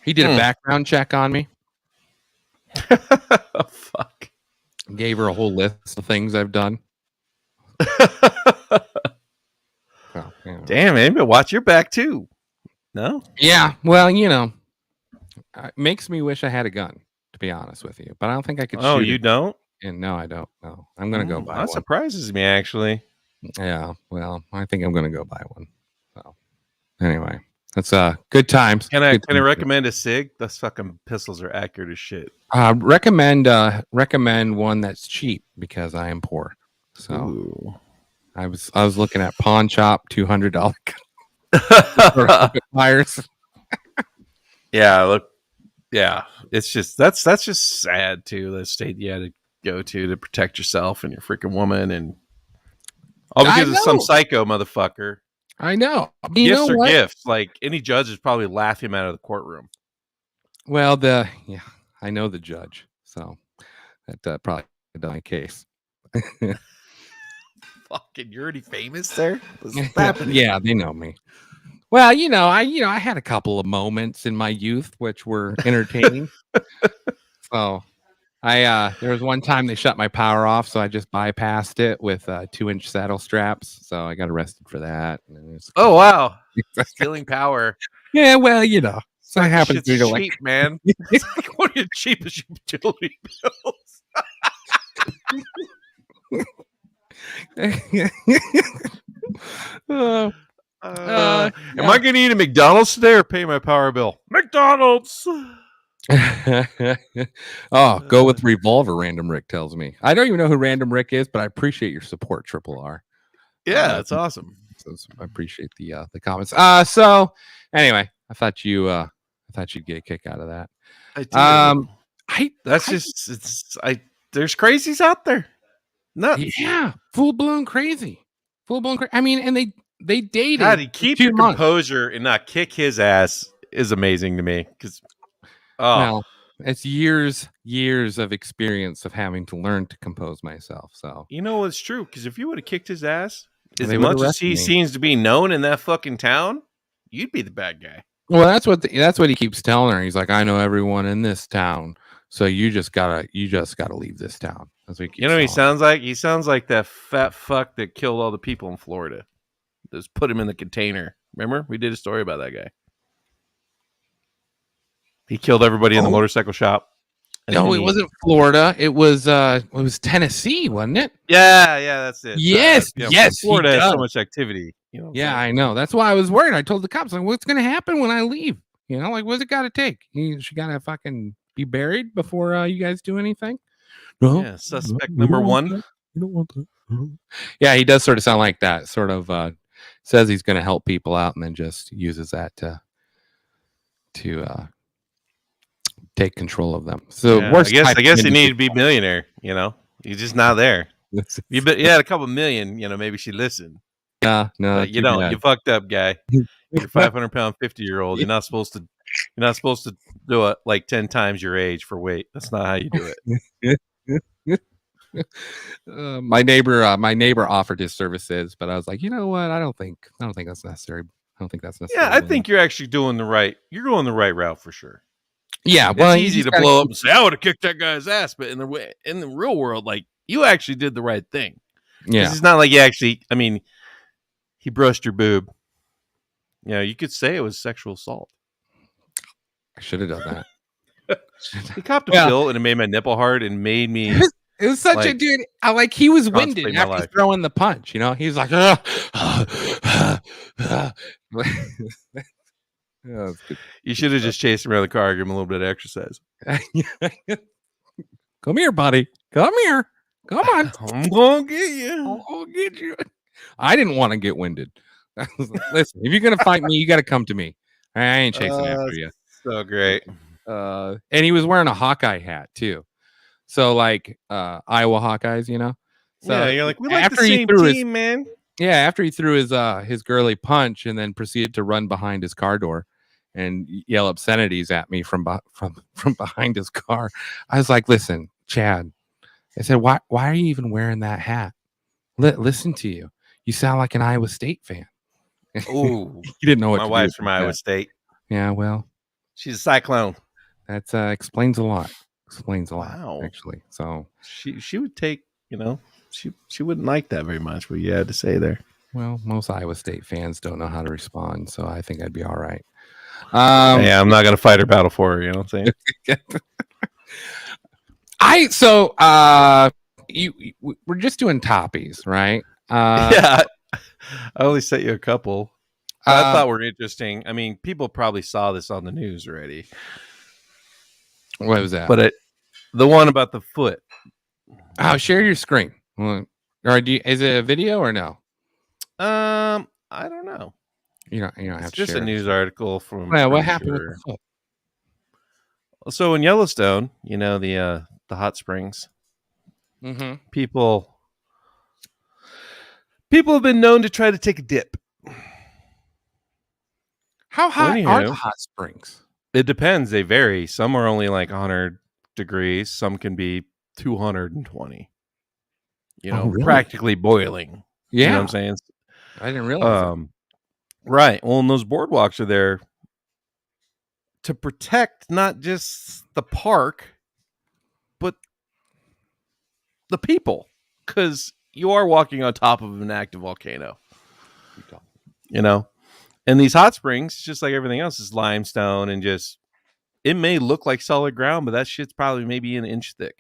he did a background check on me. Oh, fuck. Gave her a whole list of things I've done. Damn, man, but watch your back too. No? Yeah, well, it makes me wish I had a gun, to be honest with you. But I don't think I could shoot. Oh, you don't? And no, I don't. No. I'm going to go buy one. That surprises me, actually. Yeah, well, I think I'm going to go buy one. So, anyway. That's good times. Can I recommend a SIG? Those fucking pistols are accurate as shit. Recommend one that's cheap because I am poor. So ooh. I was looking at pawn shop $200 fires. Yeah, it's just that's just sad too. The state you had to go to protect yourself and your freaking woman, and all because of some psycho motherfucker. I know. Gifts are gifts. Like any judge would probably laugh him out of the courtroom. Well, I know the judge, so that probably done my case. Fucking, you're already famous there. What's happening? Yeah, they know me. Well, I had a couple of moments in my youth which were entertaining. So There was one time they shut my power off, so I just bypassed it with 2-inch saddle straps. So I got arrested for that. Oh wow, stealing power. Yeah, well, you know, so it happens Shit's to me. cheap, man. It's like one of the cheapest utility bills. Uh, Am I going to eat a McDonald's today or pay my power bill? McDonald's. Oh, go with Revolver. Random Rick tells me. I don't even know who Random Rick is, but I appreciate your support, Triple R. Yeah, that's awesome. So I appreciate the comments. So anyway, I thought you'd get a kick out of that. I do. There's crazies out there. Nuts. Yeah, full blown crazy. I mean, and they dated. How to keep your composure and not kick his ass is amazing to me. Because well, it's years of experience of having to learn to compose myself. So you know it's true, because if you would have kicked his ass, as they much as he seems to be known in that fucking town, you'd be the bad guy. Well, that's what he keeps telling her. He's like, I know everyone in this town, so you just gotta leave this town. That's what he sounds like. He sounds like that fat fuck that killed all the people in Florida. Just put him in the container. Remember, we did a story about that guy. He killed everybody in the motorcycle shop. No, it wasn't Florida. It was Tennessee, wasn't it? Yeah, that's it. Yes, yes. Florida has so much activity. You know. Yeah, I know. That's why I was worried. I told the cops, like, what's going to happen when I leave? You know, like, what's it got to take? She got to fucking be buried before you guys do anything? No. Yeah, suspect number one. You don't want that. Yeah, he does sort of sound like that. Sort of says he's going to help people out and then just uses that to take control of them. So I guess he needed to be millionaire. You know, he's just not there. You had a couple million. You know, maybe she listened. No, you don't. Bad. You fucked up, guy. You're 500-pound 50-year-old. You're not supposed to do it like 10 times your age for weight. That's not how you do it. My neighbor offered his services, but I was like, you know what? I don't think that's necessary. Yeah, I think you're actually doing you're going the right route for sure. Yeah, well, it's easy to blow up and say I would have kicked that guy's ass, but in the real world, like, you actually did the right thing. Yeah, it's not like you actually. I mean, he brushed your boob. You know, you could say it was sexual assault. I should have done that. He copped a pill and it made my nipple hard and made me. It was such a dude. He was winded after throwing the punch. You know, he was like, you should have just chased him around the car, give him a little bit of exercise. Come here, buddy. Come here. Come on. I'm gonna get you. I'm gonna get you. I didn't want to get winded. Listen, if you're gonna fight me, you got to come to me. I ain't chasing after you. So great. And he was wearing a Hawkeye hat too. So like Iowa Hawkeyes, you know. So yeah, you're like, we like the same team, man. Yeah, after he threw his girly punch and then proceeded to run behind his car door and yell obscenities at me from behind his car, I was like, listen, Chad. I said, why are you even wearing that hat? Listen to you. You sound like an Iowa State fan. Oh, you didn't know what my wife's from Iowa State. Yeah, well, she's a Cyclone. That explains a lot. Wow. Actually. So she would take, you know, she wouldn't like that very much, what you had to say there. Well, most Iowa State fans don't know how to respond, so I think I'd be all right. Yeah, I'm not gonna fight her battle for her, you know what I'm saying? We're just doing toppies, right? Yeah, I only sent you a couple. I thought were interesting. I mean, people probably saw this on the news already. What was that? But the one about the foot. Oh, share your screen. Or is it a video or no? I don't know. You don't have it's to just share a news article from. Yeah, what happened with the foot? So in Yellowstone, you know, the hot springs. Mm-hmm. People have been known to try to take a dip. How hot are the hot springs? It depends. They vary. Some are only like 100 degrees. Some can be 220. You know, really? Practically boiling. Yeah. You know what I'm saying? I didn't realize right. Well, and those boardwalks are there to protect not just the park, but the people, because you are walking on top of an active volcano. You know, and these hot springs, just like everything else, is limestone and just it may look like solid ground, but that shit's probably maybe an inch thick.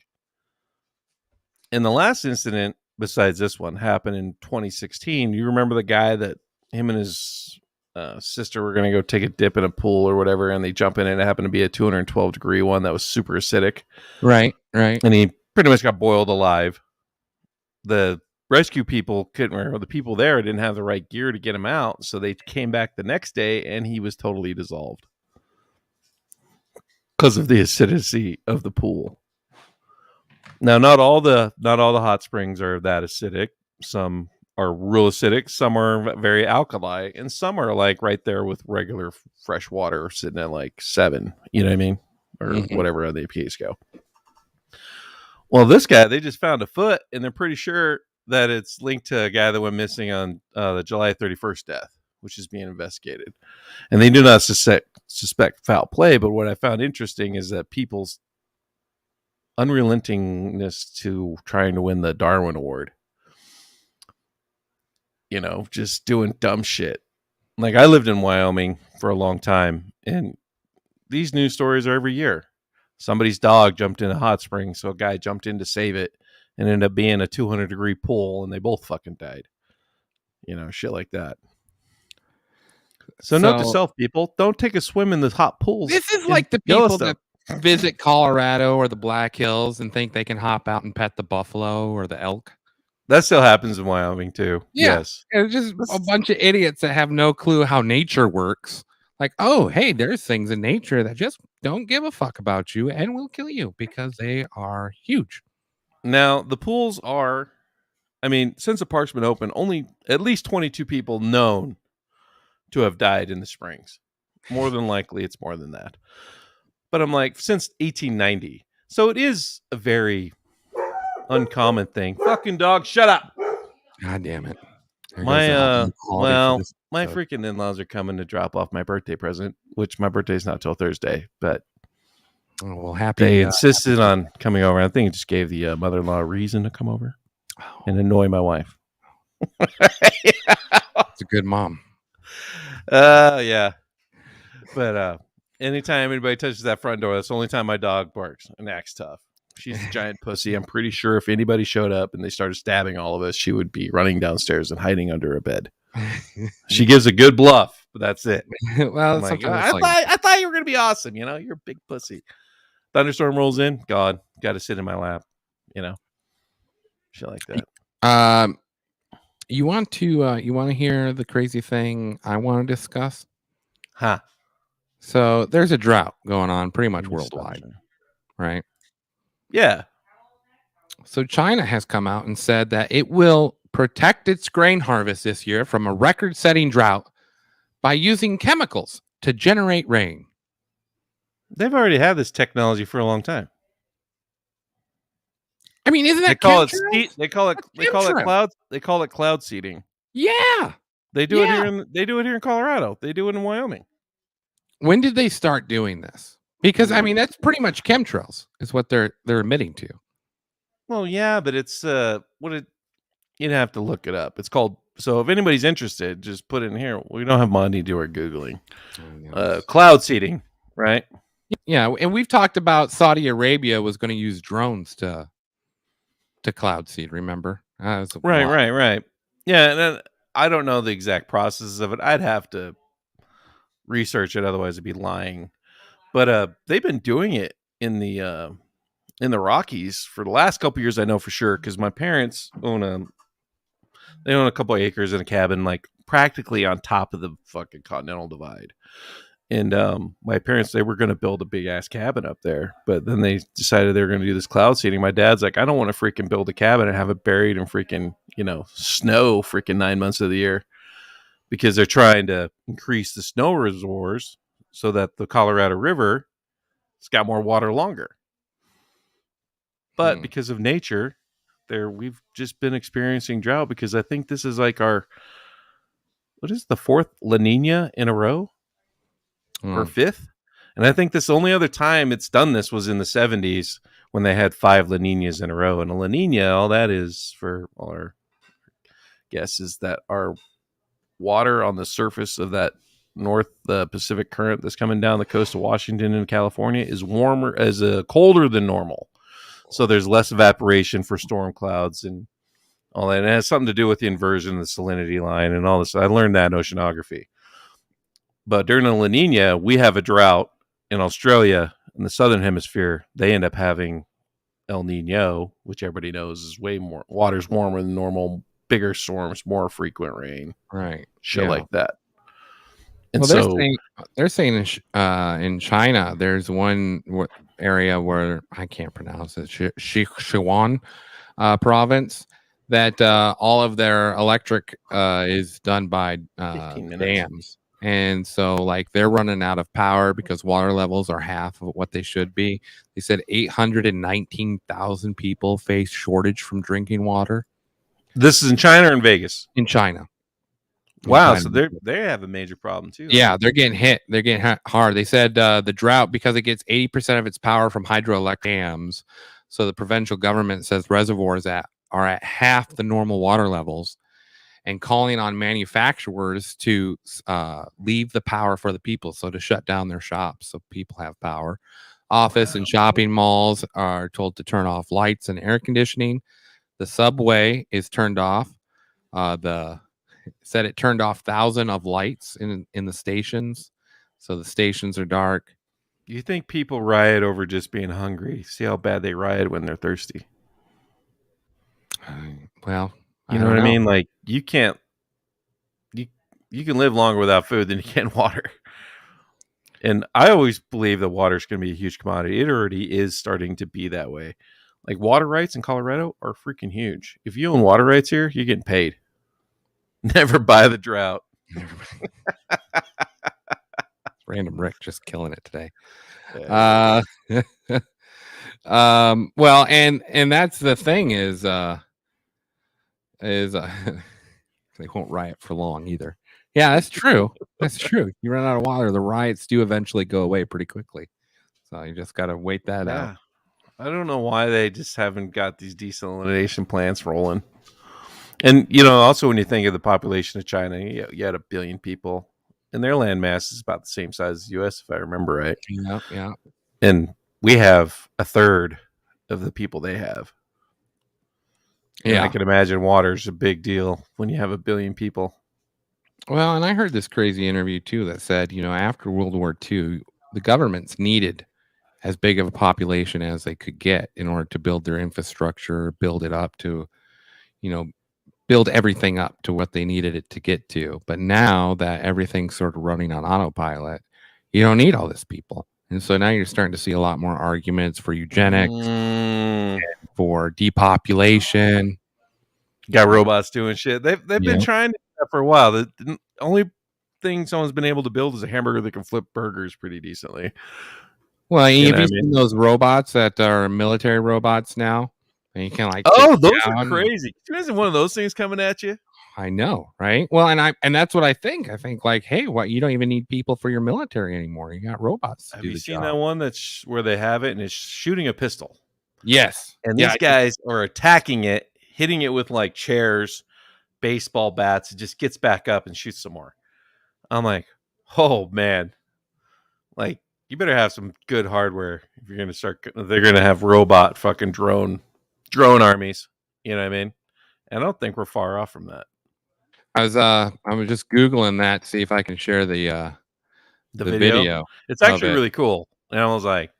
And the last incident, besides this one, happened in 2016. You remember the guy that him and his sister were going to go take a dip in a pool or whatever, and they jump in, and it happened to be a 212-degree one that was super acidic. Right. And he pretty much got boiled alive. The rescue people couldn't, or the people there didn't have the right gear to get him out, so they came back the next day, and he was totally dissolved because of the acidity of the pool. Now, not all the hot springs are that acidic. Some are real acidic, some are very alkali, and some are like right there with regular fresh water sitting at like 7. You know what I mean? Or whatever the APAs go. Well, this guy, they just found a foot, and they're pretty sure that it's linked to a guy that went missing on the July 31st death, which is being investigated. And they do not suspect foul play, but what I found interesting is that people's unrelentingness to trying to win the Darwin Award. You know, just doing dumb shit. Like, I lived in Wyoming for a long time, and these news stories are every year. Somebody's dog jumped in a hot spring, so a guy jumped in to save it, and ended up being a 200-degree pool, and they both fucking died. You know, shit like that. So note to self, people, don't take a swim in the hot pools. This is like the people that visit Colorado or the Black Hills and think they can hop out and pet the buffalo or the elk. That still happens in Wyoming too. Yeah. Yes. It's just a bunch of idiots that have no clue how nature works. Like, oh, hey, there's things in nature that just don't give a fuck about you and will kill you because they are huge. Now, the pools are, I mean, since the park's been open, only at least 22 people known to have died in the springs. More than likely, it's more than that. But I'm like, since 1890. So it is a very uncommon thing. Fucking dog, shut up. God damn it. My freaking in-laws are coming to drop off my birthday present, which my birthday's not till Thursday, but they insisted on coming over. I think it just gave the mother-in-law a reason to come over and annoy my wife. It's a good mom. Yeah. But anytime anybody touches that front door, that's the only time my dog barks and acts tough. She's a giant pussy. I'm pretty sure if anybody showed up and they started stabbing all of us, she would be running downstairs and hiding under a bed. She gives a good bluff, but that's it. Well, like, I thought you were going to be awesome. You know, you're a big pussy. Thunderstorm rolls in. God, got to sit in my lap. You know, shit like that. You want to hear the crazy thing I want to discuss? Huh. So there's a drought going on pretty much worldwide, right? Yeah. So China has come out and said that it will protect its grain harvest this year from a record-setting drought by using chemicals to generate rain. They've already had this technology for a long time. I mean, isn't that they call it cloud seeding. Yeah. They do it here in Colorado. They do it in Wyoming. When did they start doing this? Because I mean, that's pretty much chemtrails is what they're emitting to. Well, yeah, but it's you'd have to look it up. It's called, so if anybody's interested, just put it in here. We don't have Monty do our Googling. Cloud seeding, right? Yeah, and we've talked about Saudi Arabia was going to use drones to cloud seed, remember? Right. Yeah, and I don't know the exact processes of it. I'd have to research it, otherwise I'd be lying. But they've been doing it in the Rockies for the last couple years, I know for sure, because my parents own a couple of acres in a cabin, like practically on top of the fucking Continental Divide. And my parents, they were going to build a big ass cabin up there, but then they decided they were going to do this cloud seeding. My dad's like, I don't want to freaking build a cabin and have it buried in freaking, snow freaking 9 months of the year, because they're trying to increase the snow reservoirs so that the Colorado River has got more water longer. But because of nature, we've just been experiencing drought, because I think this is like the 4th La Nina in a row? Or 5th? And I think this only other time it's done this was in the 70s, when they had 5 La Ninas in a row. And a La Nina, all that is for all our guess is that our water on the surface of that North Pacific current that's coming down the coast of Washington and California is colder than normal. So there's less evaporation for storm clouds and all that. And it has something to do with the inversion of the salinity line and all this. I learned that in oceanography. But during the La Nina, we have a drought in Australia in the southern hemisphere. They end up having El Nino, which everybody knows is way more water's warmer than normal, bigger storms, more frequent rain, right? shit like that. And well, so they're saying in China, there's one area where I can't pronounce it, Sichuan province, that all of their electric is done by dams. And so, like, they're running out of power because water levels are half of what they should be. They said 819,000 people face shortage from drinking water. This is in China or in Vegas? In China. Wow, so they have a major problem too. Yeah, they're getting hit. They're getting hit hard. They said the drought, because it gets 80% of its power from hydroelectric dams. So the provincial government says reservoirs are at half the normal water levels, and calling on manufacturers to leave the power for the people, so to shut down their shops so people have power. Office and shopping malls are told to turn off lights and air conditioning. The subway is turned off. Said it turned off thousands of lights in the stations, so the stations are dark. You think people riot over just being hungry? See how bad they riot when they're thirsty. Well, you know what I mean? Like, you can't. You can live longer without food than you can water. And I always believe that water is going to be a huge commodity. It already is starting to be that way. Like, water rights in Colorado are freaking huge. If you own water rights here, you're getting paid. Never buy the drought. Random Rick just killing it today. Well, and that's the thing is they won't riot for long either. Yeah, that's true. That's true. You run out of water, the riots do eventually go away pretty quickly. So you just got to wait that out. I don't know why they just haven't got these desalination plants rolling. And, you know, also when you think of the population of China, you had 1 billion people, and their land mass is about the same size as the U.S., if I remember right. Yeah. And we have 1/3 of the people they have. Yeah, I can imagine water's a big deal when you have 1 billion people. Well, and I heard this crazy interview too that said, you know, after World War II, the governments needed as big of a population as they could get in order to build their infrastructure, build it up to, you know, build everything up to what they needed it to get to. But now that everything's sort of running on autopilot, you don't need all this people. And so now you're starting to see a lot more arguments for eugenics, and for depopulation. Got robots doing shit. They've been trying to do that for a while. The only thing someone's been able to build is a hamburger that can flip burgers pretty decently. Well, have you seen those robots that are military robots now? And you can those are crazy. Can you imagine one of those things coming at you? I know, right? Well, and that's what I think. I think like, hey, what, you don't even need people for your military anymore. You got robots. Have you seen that one that's where they have it and it's shooting a pistol? Yes. And these guys are attacking it, hitting it with like chairs, baseball bats. It just gets back up and shoots some more. I'm like, oh man, like you better have some good hardware if you're going to start. They're going to have robot fucking drone armies. You know what I mean? And I don't think we're far off from that. I was just Googling that to see if I can share the video. It's actually really cool. And I was like,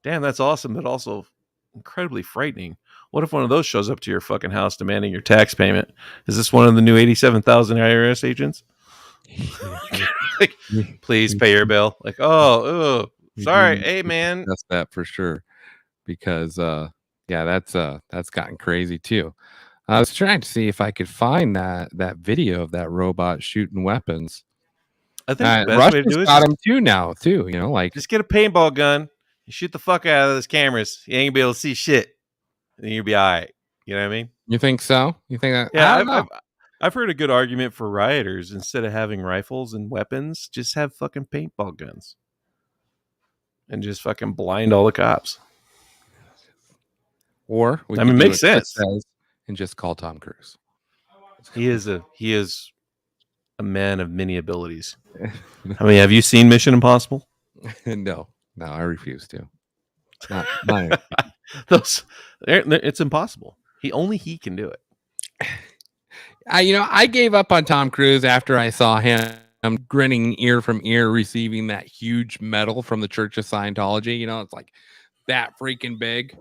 damn, that's awesome, but also incredibly frightening. What if one of those shows up to your fucking house demanding your tax payment? Is this one of the new 87,000 IRS agents? Like, please pay your bill. Like, oh, sorry. Hey, man. That's that for sure. Because, that's gotten crazy too. I was trying to see if I could find that video of that robot shooting weapons. I think Russia's got them too now, too. You know, like just get a paintball gun, you shoot the fuck out of those cameras. You ain't gonna be able to see shit, and you'll be all right. You know what I mean? You think so? You think that? Yeah, I've heard a good argument for rioters instead of having rifles and weapons, just have fucking paintball guns, and just fucking blind all the cops. Or we I could mean, do makes what Chris sense. says and just call Tom Cruise. He is a man of many abilities. I mean, have you seen Mission Impossible? No, I refuse to. Not It's impossible. He can do it. I gave up on Tom Cruise after I saw him grinning ear from ear receiving that huge medal from the Church of Scientology. It's like that freaking big.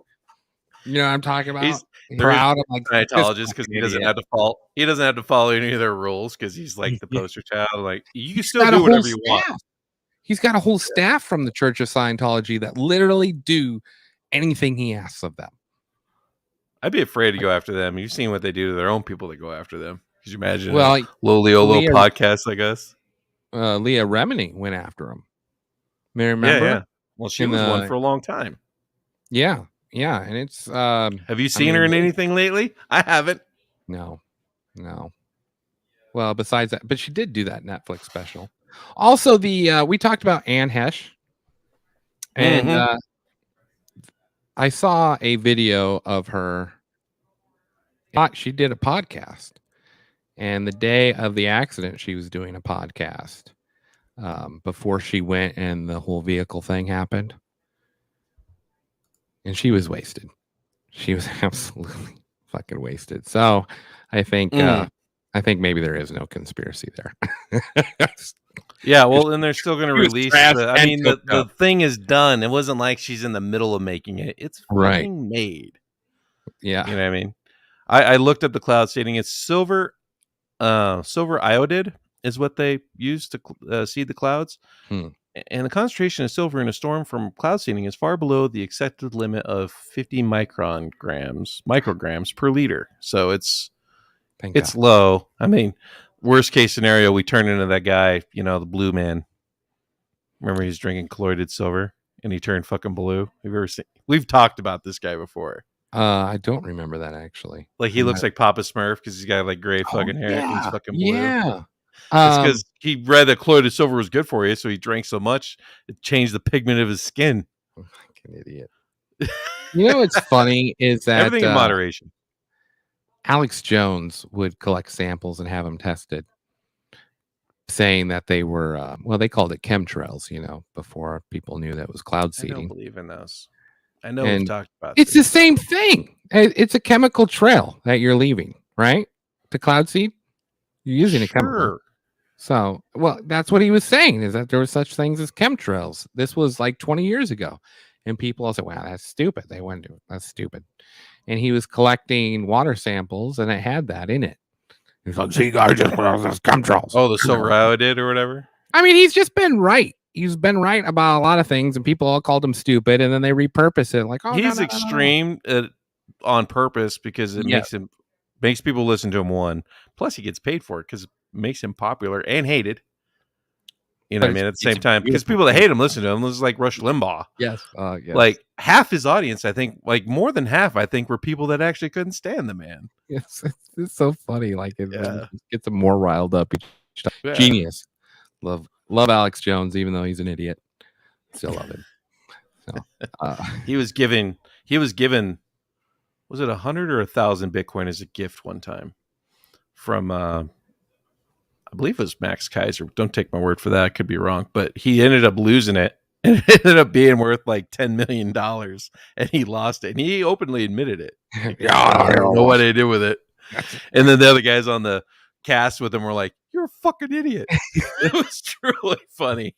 You know what I'm talking about? He's Proud. I'm like Scientologist because he doesn't have to follow. He doesn't have to follow any of their rules because he's like the poster child. Like you can still do whatever you want. He's got a whole staff from the Church of Scientology that literally do anything he asks of them. I'd be afraid to go after them. You've seen what they do to their own people that go after them. Could you imagine? Well, Loliolo podcast like us. Leah Remini went after him. Remember? Yeah. Well, she was one for a long time. Yeah, and it's. Have you seen her in anything lately? I haven't. No. Well, besides that, but she did do that Netflix special. Also, we talked about Anne Hesh, and I saw a video of her. She did a podcast, and the day of the accident, she was doing a podcast before she went and the whole vehicle thing happened. And she was wasted. She was absolutely fucking wasted. So I think maybe there is no conspiracy there. Yeah, well, and they're still going to release. The thing is done. It wasn't like she's in the middle of making it. It's fucking made. Yeah, you know what I mean. I looked up the cloud seeding. It's silver iodide is what they use to seed the clouds. And the concentration of silver in a storm from cloud seeding is far below the accepted limit of 50 micrograms per liter. So it's low. I mean, worst case scenario, we turn into that guy, the blue man. Remember, he's drinking colloidal silver and he turned fucking blue. Have you ever seen? We've talked about this guy before. I don't remember that actually. Like he looks like Papa Smurf because he's got like gray fucking hair and he's fucking blue. Yeah. It's because he read that colloidal silver was good for you, so he drank so much it changed the pigment of his skin. Fucking idiot. What's funny is that everything in moderation. Alex Jones would collect samples and have them tested, saying that they were they called it chemtrails, before people knew that it was cloud seeding. I don't believe in those. I know we've talked about it's the same thing. It's a chemical trail that you're leaving, right? To cloud seed, you're using a chemical. So, that's what he was saying, is that there were such things as chemtrails. This was like 20 years ago. And people all said, wow, that's stupid. They wouldn't do it. That's stupid. And he was collecting water samples and it had that in it. He's like, see, guys, just chemtrails. Oh, the silver iodide or whatever? I mean, he's just been right. He's been right about a lot of things, and people all called him stupid, and then they repurpose it. Like, he's extreme on purpose because it makes people listen to him. One, plus he gets paid for it because it makes him popular and hated. You know what I mean? At the same time, because people that hate him listen to him. This is like Rush Limbaugh. Yes. Like half his audience, I think, like more than half, I think, were people that actually couldn't stand the man. It's so funny. Like it gets him more riled up. Yeah. Genius. Love Alex Jones, even though he's an idiot. Still love him. So, he was given, was it 100 or 1,000 Bitcoin as a gift one time from, I believe it was Max Kaiser. Don't take my word for that. I could be wrong, but he ended up losing it and it ended up being worth like $10 million and he lost it. And he openly admitted it. I don't know what they did with it. And then the other guys on the cast with him were like, "You're a fucking idiot." It was truly funny.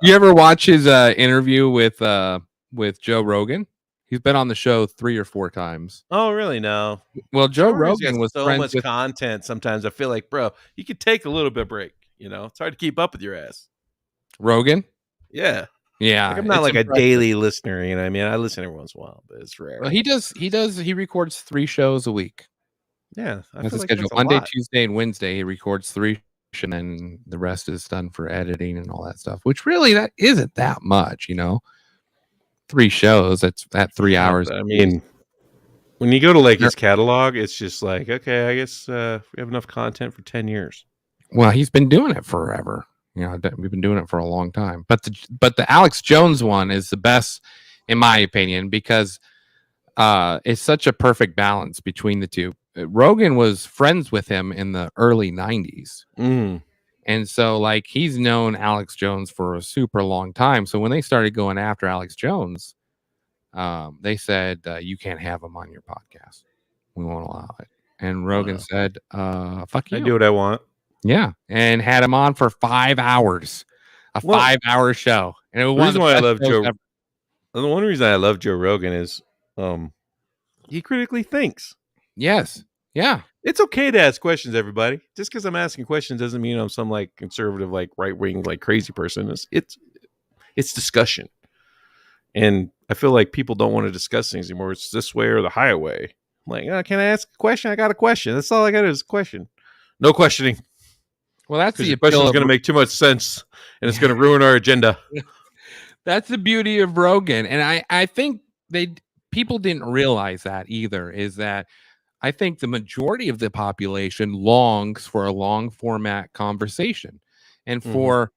You ever watch his interview with Joe Rogan? He's been on the show 3 or 4 times. Oh, really? No. Well, Joe Rogan was so much content. Sometimes I feel like, bro, you could take a little bit of break. It's hard to keep up with your ass. Rogan? Yeah. Yeah. Like I'm not like impressive. A daily listener. You know what I mean? I listen every once in a while, but it's rare. Well, he records 3 shows a week. Yeah. That's the schedule. Monday, Tuesday, and Wednesday, he records 3, and then the rest is done for editing and all that stuff, which really that isn't that much, 3 shows, that's at 3 hours. I mean, when you go to like his catalog, it's just like, okay, I guess we have enough content for 10 years. Well, he's been doing it forever. We've been doing it for a long time. But the Alex Jones one is the best, in my opinion, because it's such a perfect balance between the two. Rogan was friends with him in the early 90s. And so, like, he's known Alex Jones for a super long time. So when they started going after Alex Jones, they said, you can't have him on your podcast. We won't allow it. And Rogan said, fuck you. I do what I want. Yeah. And had him on for 5 hours, a 5-hour show. And it was one of the why I best love shows Joe. ever. The one reason I love Joe Rogan is he critically thinks. Yes. Yeah. It's okay to ask questions, everybody. Just because I'm asking questions doesn't mean I'm some like conservative, like right wing, like crazy person. It's discussion, and I feel like people don't want to discuss things anymore. It's this way or the highway. I'm like, can I ask a question? I got a question. That's all I got is a question. No questioning. Well, that's the question is going to make too much sense, and it's going to ruin our agenda. That's the beauty of Rogan, and I think people didn't realize that either. Is that I think the majority of the population longs for a long format conversation. And for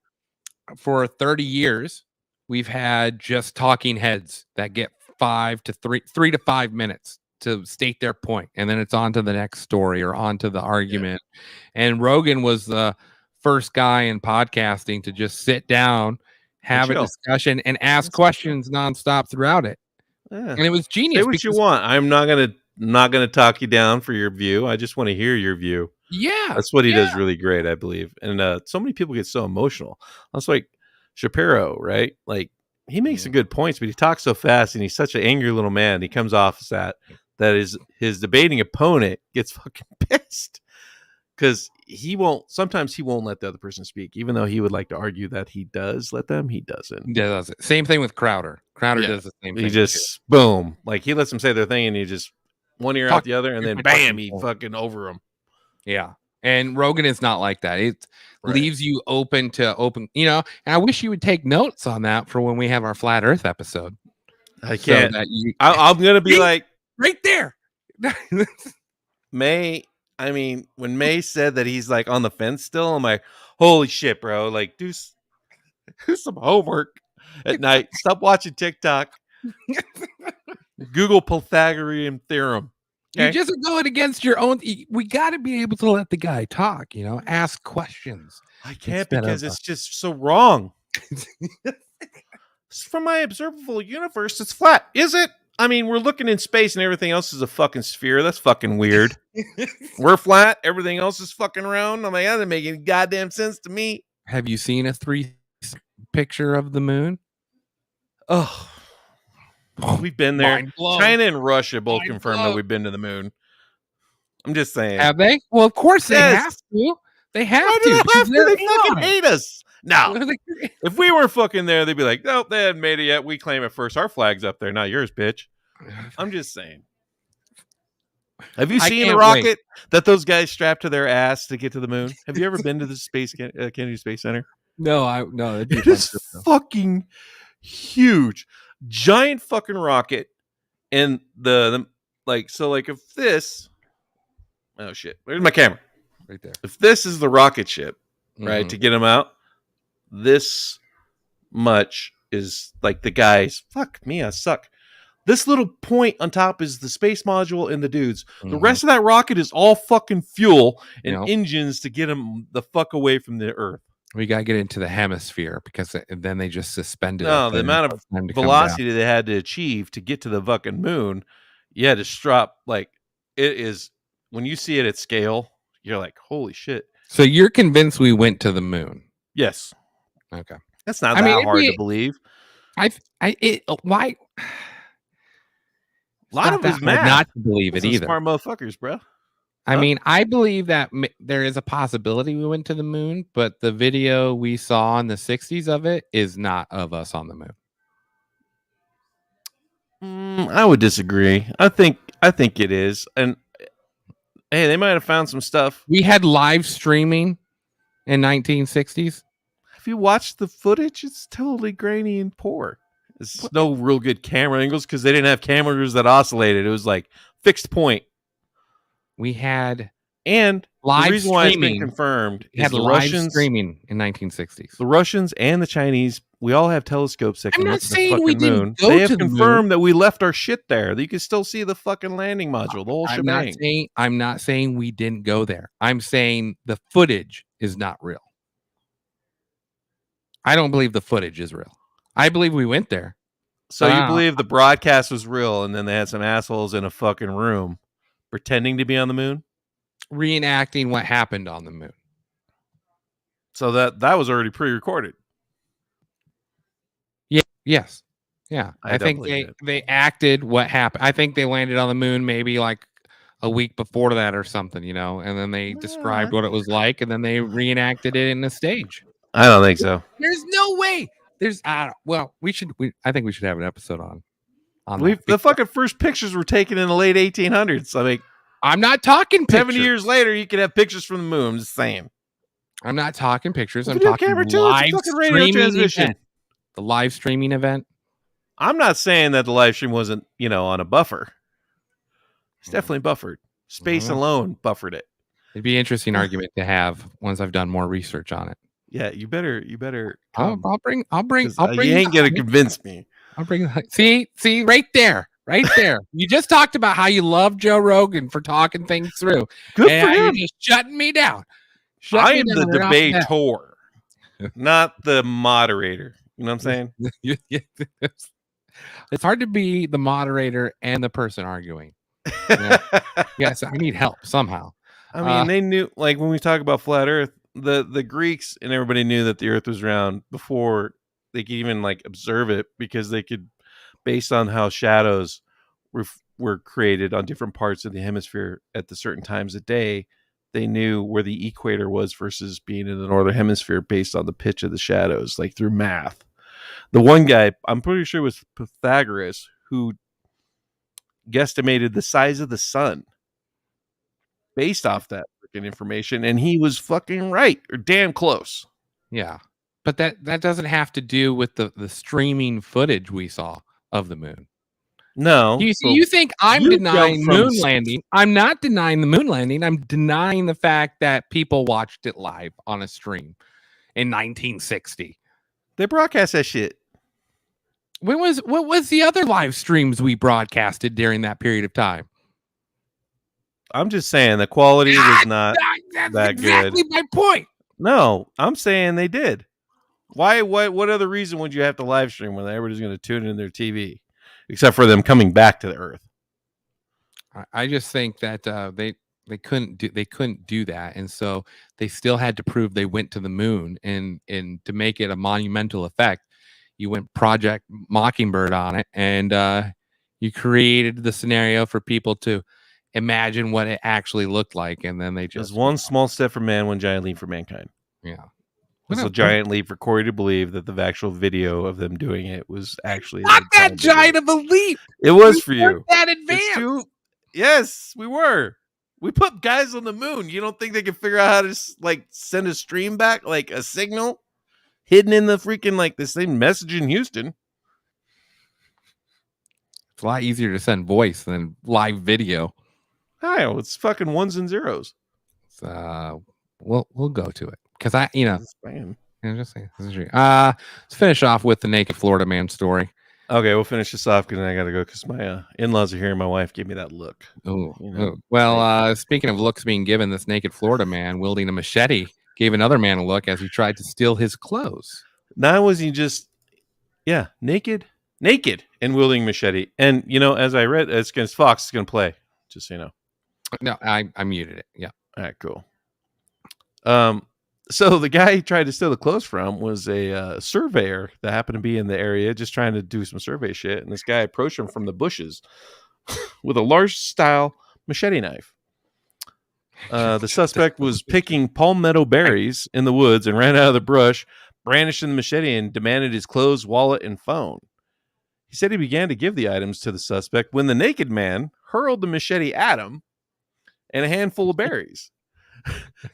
30 years, we've had just talking heads that get 3 to 5 minutes to state their point. And then it's on to the next story or on to the argument. Yeah. And Rogan was the first guy in podcasting to just sit down, have a discussion, and ask questions nonstop throughout it. Yeah. And it was genius. Say what you want. I'm not gonna talk you down for your view. I just want to hear your view. Yeah, that's what he does really great, I believe. And so many people get so emotional. That's like Shapiro, right? Like he makes some good points, but he talks so fast, and he's such an angry little man. He comes off as that is his debating opponent gets fucking pissed because sometimes he won't let the other person speak, even though he would like to argue that he does let them. He doesn't. Yeah, does it. Same thing with Crowder. Crowder does the same thing. He just boom, like he lets them say their thing, and he just one ear out the other, and then bam, he fucking over them. Yeah. And Rogan is not like that. It leaves you open, and I wish you would take notes on that for when we have our Flat Earth episode. I can't. So I'm going to be like right there. When May said that he's like on the fence still, I'm like, holy shit, bro. Like do some homework at night. Stop watching TikTok. Google Pythagorean theorem. Okay? You're just going against your own. We got to be able to let the guy talk, ask questions. I can't because it's just so wrong. From my observable universe, it's flat. Is it? I mean, we're looking in space and everything else is a fucking sphere. That's fucking weird. We're flat. Everything else is fucking round. I'm like, that doesn't make any goddamn sense to me. Have you seen a 3 picture of the moon? Oh. We've been there. China and Russia both confirmed that we've been to the moon. I'm just saying. Have they? Well, of course they have to. They have to. They fucking hate us. No. If we weren't fucking there, they'd be like, nope, they hadn't made it yet. We claim it first. Our flag's up there, not yours, bitch. I'm just saying. Have you seen the rocket that those guys strapped to their ass to get to the moon? Have you ever been to the Kennedy Space Center? No, It is fucking huge. Giant fucking rocket. And if this, oh shit, where's my camera? Right there. If this is the rocket ship, right, to get them out, this much is like the guys. Fuck me, I suck. This little point on top is the space module and the dudes. The rest of that rocket is all fucking fuel and engines to get them the fuck away from the Earth. We got to get into the hemisphere because then they just suspended. No, the amount of velocity they had to achieve to get to the fucking moon, you had to strap. Like, it is, when you see it at scale, you're like, holy shit. So you're convinced we went to the moon? Yes. Okay. That's not that hard to believe. Why? A lot of us not to believe it either. Smart motherfuckers, bro. I mean, I believe that there is a possibility we went to the moon, but the video we saw in the 60s of it is not of us on the moon. I would disagree. I think it is. And hey, they might have found some stuff. We had live streaming in 1960s. If you watch the footage, it's totally grainy and poor. There's no real good camera angles because they didn't have cameras that oscillated. It was like fixed point. We had And Live the reason why it's been streaming. confirmed We is had the live Russians, streaming in 1960s. the Russians and the Chinese, we all have telescopes that I'm can not look at the saying we fucking didn't moon. go They to have the moon. confirmed that we left our shit there. That you can still see the fucking landing module, the whole shebang. I'm not saying we didn't go there. I'm saying the footage is not real. I don't believe the footage is real. I believe we went there. So you believe the broadcast was real, and then they had some assholes in a fucking room pretending to be on the moon? Reenacting what happened on the moon. So that was already pre-recorded. Yeah. Yes. Yeah. I think they acted what happened. I think they landed on the moon maybe like a week before that or something, and then they described what it was like, and then they reenacted it in the stage. I don't think so. There's no way. I think we should have an episode on the fucking first pictures were taken in the late 1800s. I mean, I'm not talking pictures. 70 years later, you can have pictures from the moon. I'm just saying. I'm not talking pictures. I'm Video talking camera too. live It's a fucking radio transmission. event. The live streaming event. I'm not saying that the live stream wasn't, on a buffer. It's definitely buffered. Space alone buffered it. It'd be an interesting argument to have once I've done more research on it. Yeah, you better. I'll bring. You ain't gonna convince me. I'll bring. See, right there. You just talked about how you love Joe Rogan for talking things through. Good for him. You're just shutting me down. I am the debater, not the moderator. You know what I'm saying? It's hard to be the moderator and the person arguing. Yes, I need help somehow. I mean, they knew, like, when we talk about flat Earth, the Greeks and everybody knew that the Earth was round before they could even like observe it, because they could, based on how shadows were created on different parts of the hemisphere at the certain times of day, they knew where the equator was versus being in the northern hemisphere based on the pitch of the shadows, like through math. The one guy, I'm pretty sure it was Pythagoras, who guesstimated the size of the sun based off that freaking information, and he was fucking right, or damn close. Yeah, but that doesn't have to do with the streaming footage we saw of the moon. No. You think I'm denying moon landing? I'm not denying the moon landing. I'm denying the fact that people watched it live on a stream in 1960. They broadcast that shit. What was the other live streams we broadcasted during that period of time? I'm just saying the quality was not that exactly good. My point. No, I'm saying they did. Why? What other reason would you have to live stream when everybody's going to tune in their TV, except for them coming back to the Earth? I just think that they couldn't do that, and so they still had to prove they went to the moon, and to make it a monumental effect, you went Project Mockingbird on it, and you created the scenario for people to imagine what it actually looked like, and then they just... There's one small step for man, one giant leap for mankind. Yeah. It's a giant leap for Corey to believe that the actual video of them doing it was actually... Not that giant of a leap! It was for you. That advanced! Yes, we were. We put guys on the moon. You don't think they can figure out how to, like, send a stream back, like a signal hidden in the freaking, like, the same message in Houston? It's a lot easier to send voice than live video. Oh, it's fucking ones and zeros. We'll go to it, because I'm just saying. Let's finish off with the naked Florida man story. Okay, we'll finish this off because I gotta go, because my in-laws are here and my wife gave me that look. Well, speaking of looks being given, this naked Florida man wielding a machete gave another man a look as he tried to steal his clothes. Not was he just naked and wielding machete. And as I read, it's against Fox. It's gonna play, just so you know. No, I muted it. Yeah. All right, cool. So the guy he tried to steal the clothes from was a surveyor that happened to be in the area, just trying to do some survey shit. And this guy approached him from the bushes with a large style machete knife. The suspect was picking palmetto berries in the woods and ran out of the brush, brandishing the machete, and demanded his clothes, wallet, and phone. He said he began to give the items to the suspect when the naked man hurled the machete at him and a handful of berries.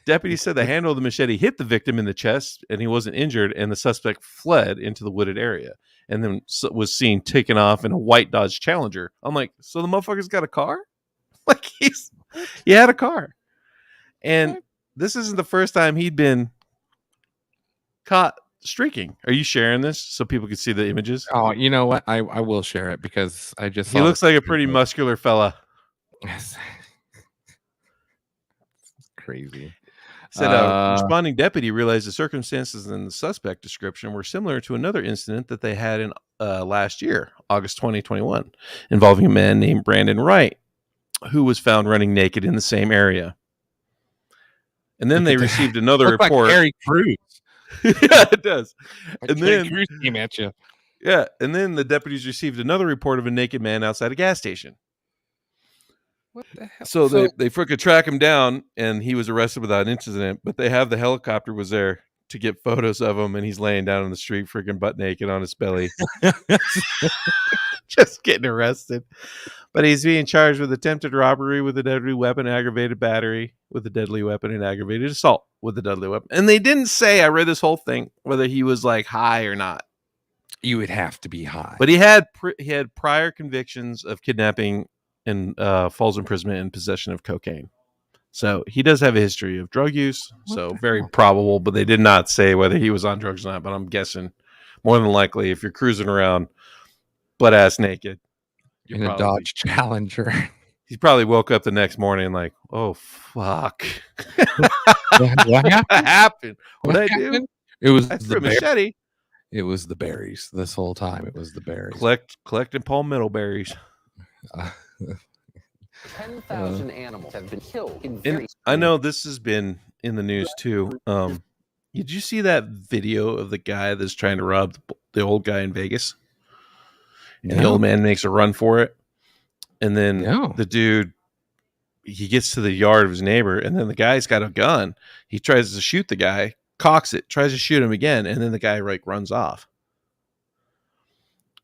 Deputies said the handle of the machete hit the victim in the chest and he wasn't injured, and the suspect fled into the wooded area and then was seen taken off in a white Dodge Challenger. I'm like, so the motherfucker's got a car? Like he had a car. And this isn't the first time he'd been caught streaking. Are you sharing this so people can see the images? Oh, you know what? I will share it because I just He saw looks like a pretty muscular fella. Yes. Crazy. Said a responding deputy realized the circumstances in the suspect description were similar to another incident that they had in last year, August 2021, involving a man named Brandon Wright, who was found running naked in the same area. And then they received another report. Like Harry Cruz. Yeah, it does. Like And then Cruz came at you. Yeah, and then the deputies received another report of a naked man outside a gas station. What the hell? So they freaking track him down, and he was arrested without incident. But they have the helicopter was there to get photos of him, and he's laying down on the street, freaking butt naked on his belly, just getting arrested. But he's being charged with attempted robbery with a deadly weapon, aggravated battery with a deadly weapon, and aggravated assault with a deadly weapon. And they didn't say, I read this whole thing, whether he was like high or not. You would have to be high. But he had prior convictions of kidnapping and false imprisonment and possession of cocaine. So he does have a history of drug use. So very probable, but they did not say whether he was on drugs or not. But I'm guessing more than likely if you're cruising around butt ass naked in a Dodge Challenger, he probably woke up the next morning like, oh fuck. What happened? What did I do? It was the machete. It was the berries this whole time. It was the berries. Collecting palmetto berries. 10,000 animals have been killed. I know this has been in the news too. Did you see that video of the guy that's trying to rob the old guy in Vegas? And the old man makes a run for it. And then the dude, he gets to the yard of his neighbor, and then the guy's got a gun. He tries to shoot the guy, cocks it, tries to shoot him again, and then the guy like runs off.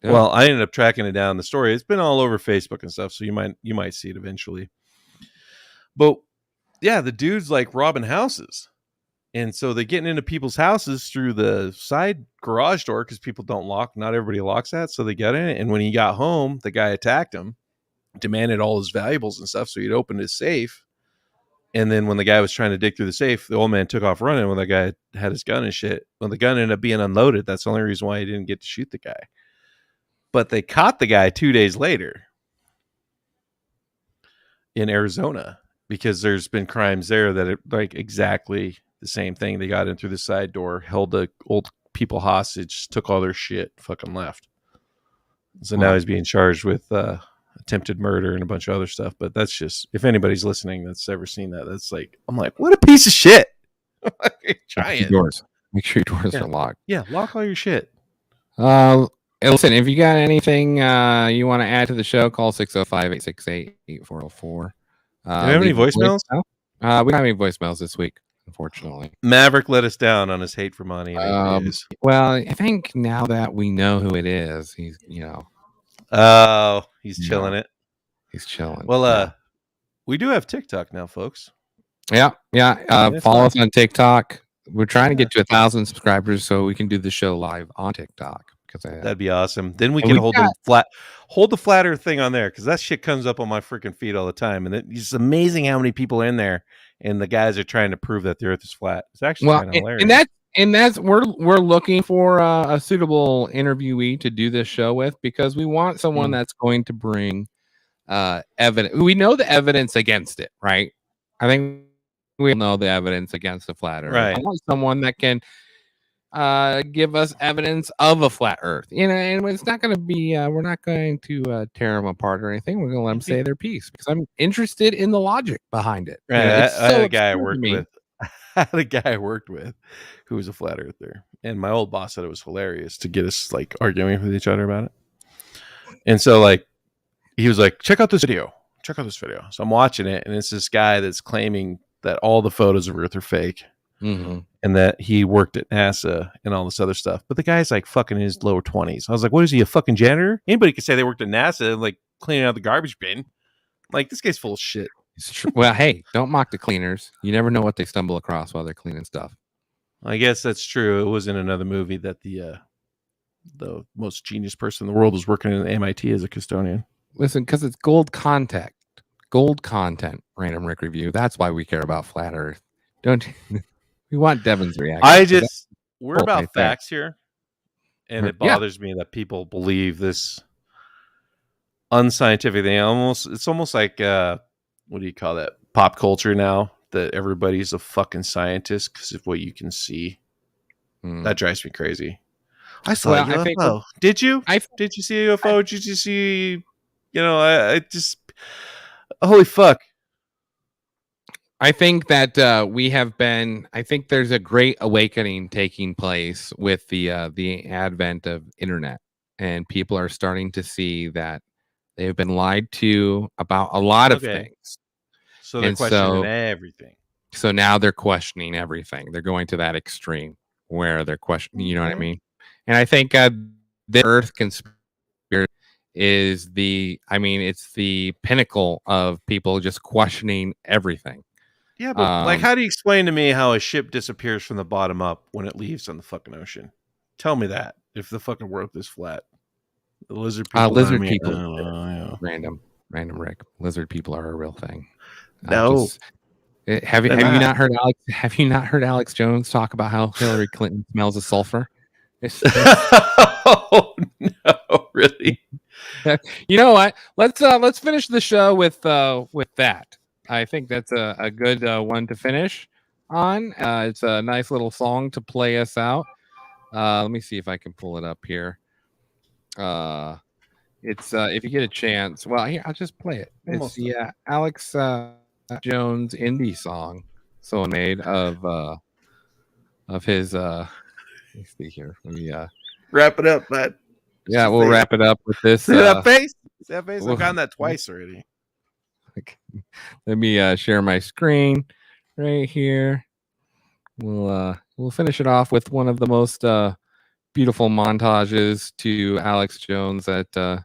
Yeah. Well, I ended up tracking it down. The story, it's been all over Facebook and stuff, so you might see it eventually. But yeah, the dude's like robbing houses. And so they're getting into people's houses through the side garage door because people don't lock. Not everybody locks that. So they got in it. And when he got home, the guy attacked him, demanded all his valuables and stuff. So he'd opened his safe. And then when the guy was trying to dig through the safe, the old man took off running when the guy had his gun and shit. When the gun ended up being unloaded, that's the only reason why he didn't get to shoot the guy. But they caught the guy 2 days later in Arizona because there's been crimes there that are like exactly the same thing. They got in through the side door, held the old people hostage, took all their shit, fucking left. So now he's being charged with attempted murder and a bunch of other stuff. But that's just, if anybody's listening that's ever seen that, that's like, I'm like, what a piece of shit. Try it. Make sure your doors are locked. Yeah, lock all your shit. Listen, if you got anything you want to add to the show, call 605-868-8404. Do you have any voicemails? We don't have any voicemails this week, unfortunately. Maverick let us down on his hate for money. Well, I think now that we know who it is, he's, he's chilling it. He's chilling. Well, we do have TikTok now, folks. Yeah. Follow us on TikTok. We're trying to get to 1,000 subscribers so we can do the show live on TikTok. That'd be awesome. Then we can hold the flat earth thing on there because that shit comes up on my freaking feed all the time, and it's amazing how many people are in there, and the guys are trying to prove that the earth is flat. It's actually kind of hilarious. And that's we're looking for a suitable interviewee to do this show with because we want someone that's going to bring evidence. We know the evidence against it, right? I think we know the evidence against the flat earth. Right. I want someone that can give us evidence of a flat earth, and it's not going to be we're not going to tear them apart or anything. We're going to let them say their piece because I'm interested in the logic behind it. Right. I had a guy I worked with who was a flat earther, and my old boss said it was hilarious to get us like arguing with each other about it. And so like he was like, check out this video. So I'm watching it, and it's this guy that's claiming that all the photos of Earth are fake. Mm-hmm. And that he worked at NASA and all this other stuff. But the guy's like fucking in his lower 20s. I was like, what is he, a fucking janitor? Anybody could say they worked at NASA, like cleaning out the garbage bin. Like, this guy's full of shit. It's true. Well, hey, don't mock the cleaners. You never know what they stumble across while they're cleaning stuff. I guess that's true. It was in another movie that the most genius person in the world was working at MIT as a custodian. Listen, because it's gold contact. Gold content, Random Rick review. That's why we care about flat Earth. Don't we want Devin's reaction? We're about right there. facts here, and it Yeah. bothers me that people believe this unscientific thing. It's almost like what do you call that? Pop culture now, that everybody's a fucking scientist because of what you can see. That drives me crazy. I saw a UFO. Did you? Did you see a UFO? Did you see? I just holy fuck. I think that we have been. I think there's a great awakening taking place with the advent of internet, and people are starting to see that they have been lied to about a lot of things. So they're questioning everything. So now they're questioning everything. They're going to that extreme where they're questioning. You know what I mean? And I think the Earth conspiracy is it's the pinnacle of people just questioning everything. Yeah, but how do you explain to me how a ship disappears from the bottom up when it leaves on the fucking ocean? Tell me that if the fucking world is flat. The lizard people. Random Rick. Lizard people are a real thing. No. Have you not heard Alex? Have you not heard Alex Jones talk about how Hillary Clinton smells of sulfur? Oh no, really? You know what? Let's finish the show with that. I think that's a good one to finish on. It's a nice little song to play us out. Let me see if I can pull it up here. It's if you get a chance. Well, here I'll just play it. It's Alex Jones indie song, someone made of his. Let me see here. Let me wrap it up, bud. Yeah, we'll wrap it up with this. See that face? See that face? I've gotten that twice already. Let me share my screen right here. We'll finish it off with one of the most beautiful montages to Alex Jones that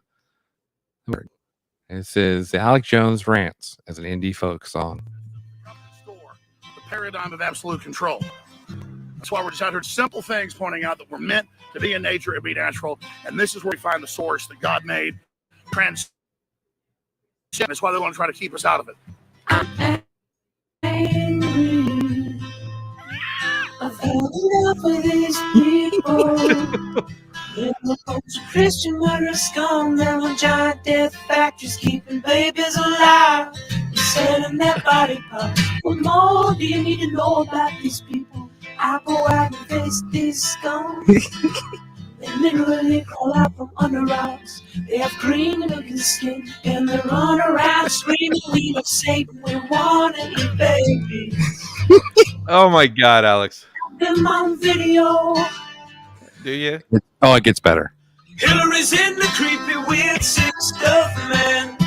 this is Alex Jones Rants as an indie folk song. The paradigm of absolute control. That's why we're just out here, simple things pointing out that we're meant to be in nature and be natural. And this is where we find the source that God made. That's why they want to try to keep us out of it. I'm angry. I've had enough of these people. They're a bunch of Christian murder scum. They're on giant death factories keeping babies alive. Selling their body parts. What more do you need to know about these people? I go out and face these scum. They literally crawl out from under rocks. They have green looking skin and they run around screaming, "We love Satan, we want to eat babies." Oh my God, Alex! Them on video. Do you? Oh, it gets better. Hillary's in the creepy, weird, sick stuff, man.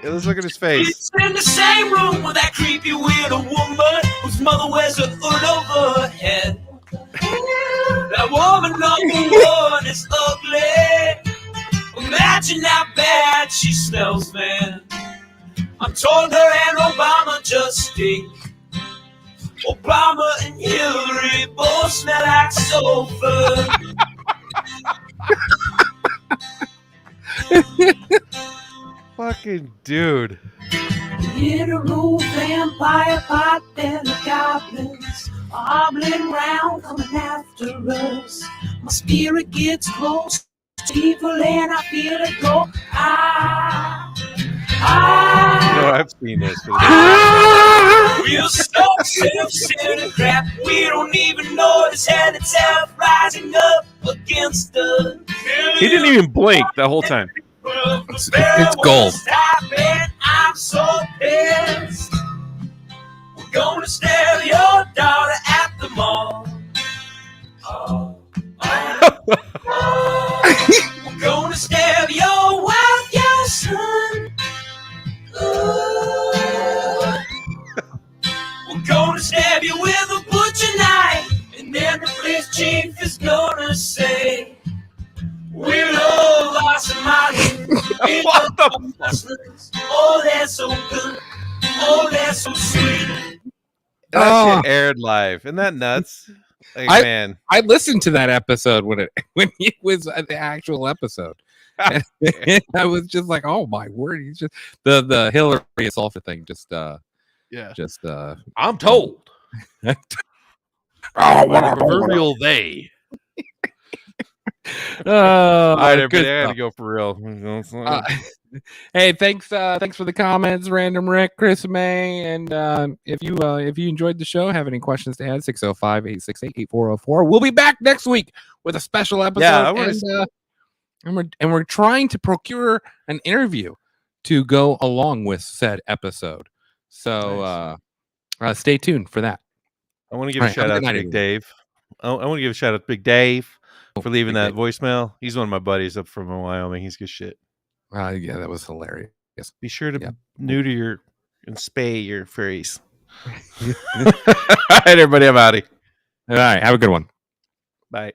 Yeah, let's look at his face. He's in the same room with that creepy, weird woman whose mother wears a hood over her head. That woman number one is ugly. Imagine how bad she smells, man. I'm told her and Obama just stink. Obama and Hillary both smell like sulfur. Fucking dude. In a room, vampire pot, then the goblins hobbling round, coming after us. My spirit gets close to evil and I feel it go. I've seen this. We'll stop self-centered crap. We don't even notice hell itself rising up against us. He didn't even blink the whole time. It's gold. I'm so pissed. We're gonna stare your daughter at the mall. We're gonna stare your wife, your son. We're gonna stab you with a butcher knife, and then the police chief is gonna say, "We love our Somali." What the Oh, they're so good. Oh, they're so sweet. That shit aired live. Isn't that nuts? Like, man. I listened to that episode when it was the actual episode. I was just like, oh my word! He's just the Hillary Sulfur thing. I'm told. Oh, By the proverbial they. All right, everybody, I gotta go for real. Hey, thanks for the comments, Random Rick, Chris May, and if you enjoyed the show, have any questions to add, 605-868-8404. We'll be back next week with a special episode. And we're trying to procure an interview to go along with said episode. So stay tuned for that. I want to give a shout out to Big Dave. I want to give a shout out to Big Dave for leaving that voicemail. He's one of my buddies up from Wyoming. He's good shit. Yeah, that was hilarious. Be sure to neuter and spay your furries. All right, everybody, I'm out. All right, have a good one. Bye.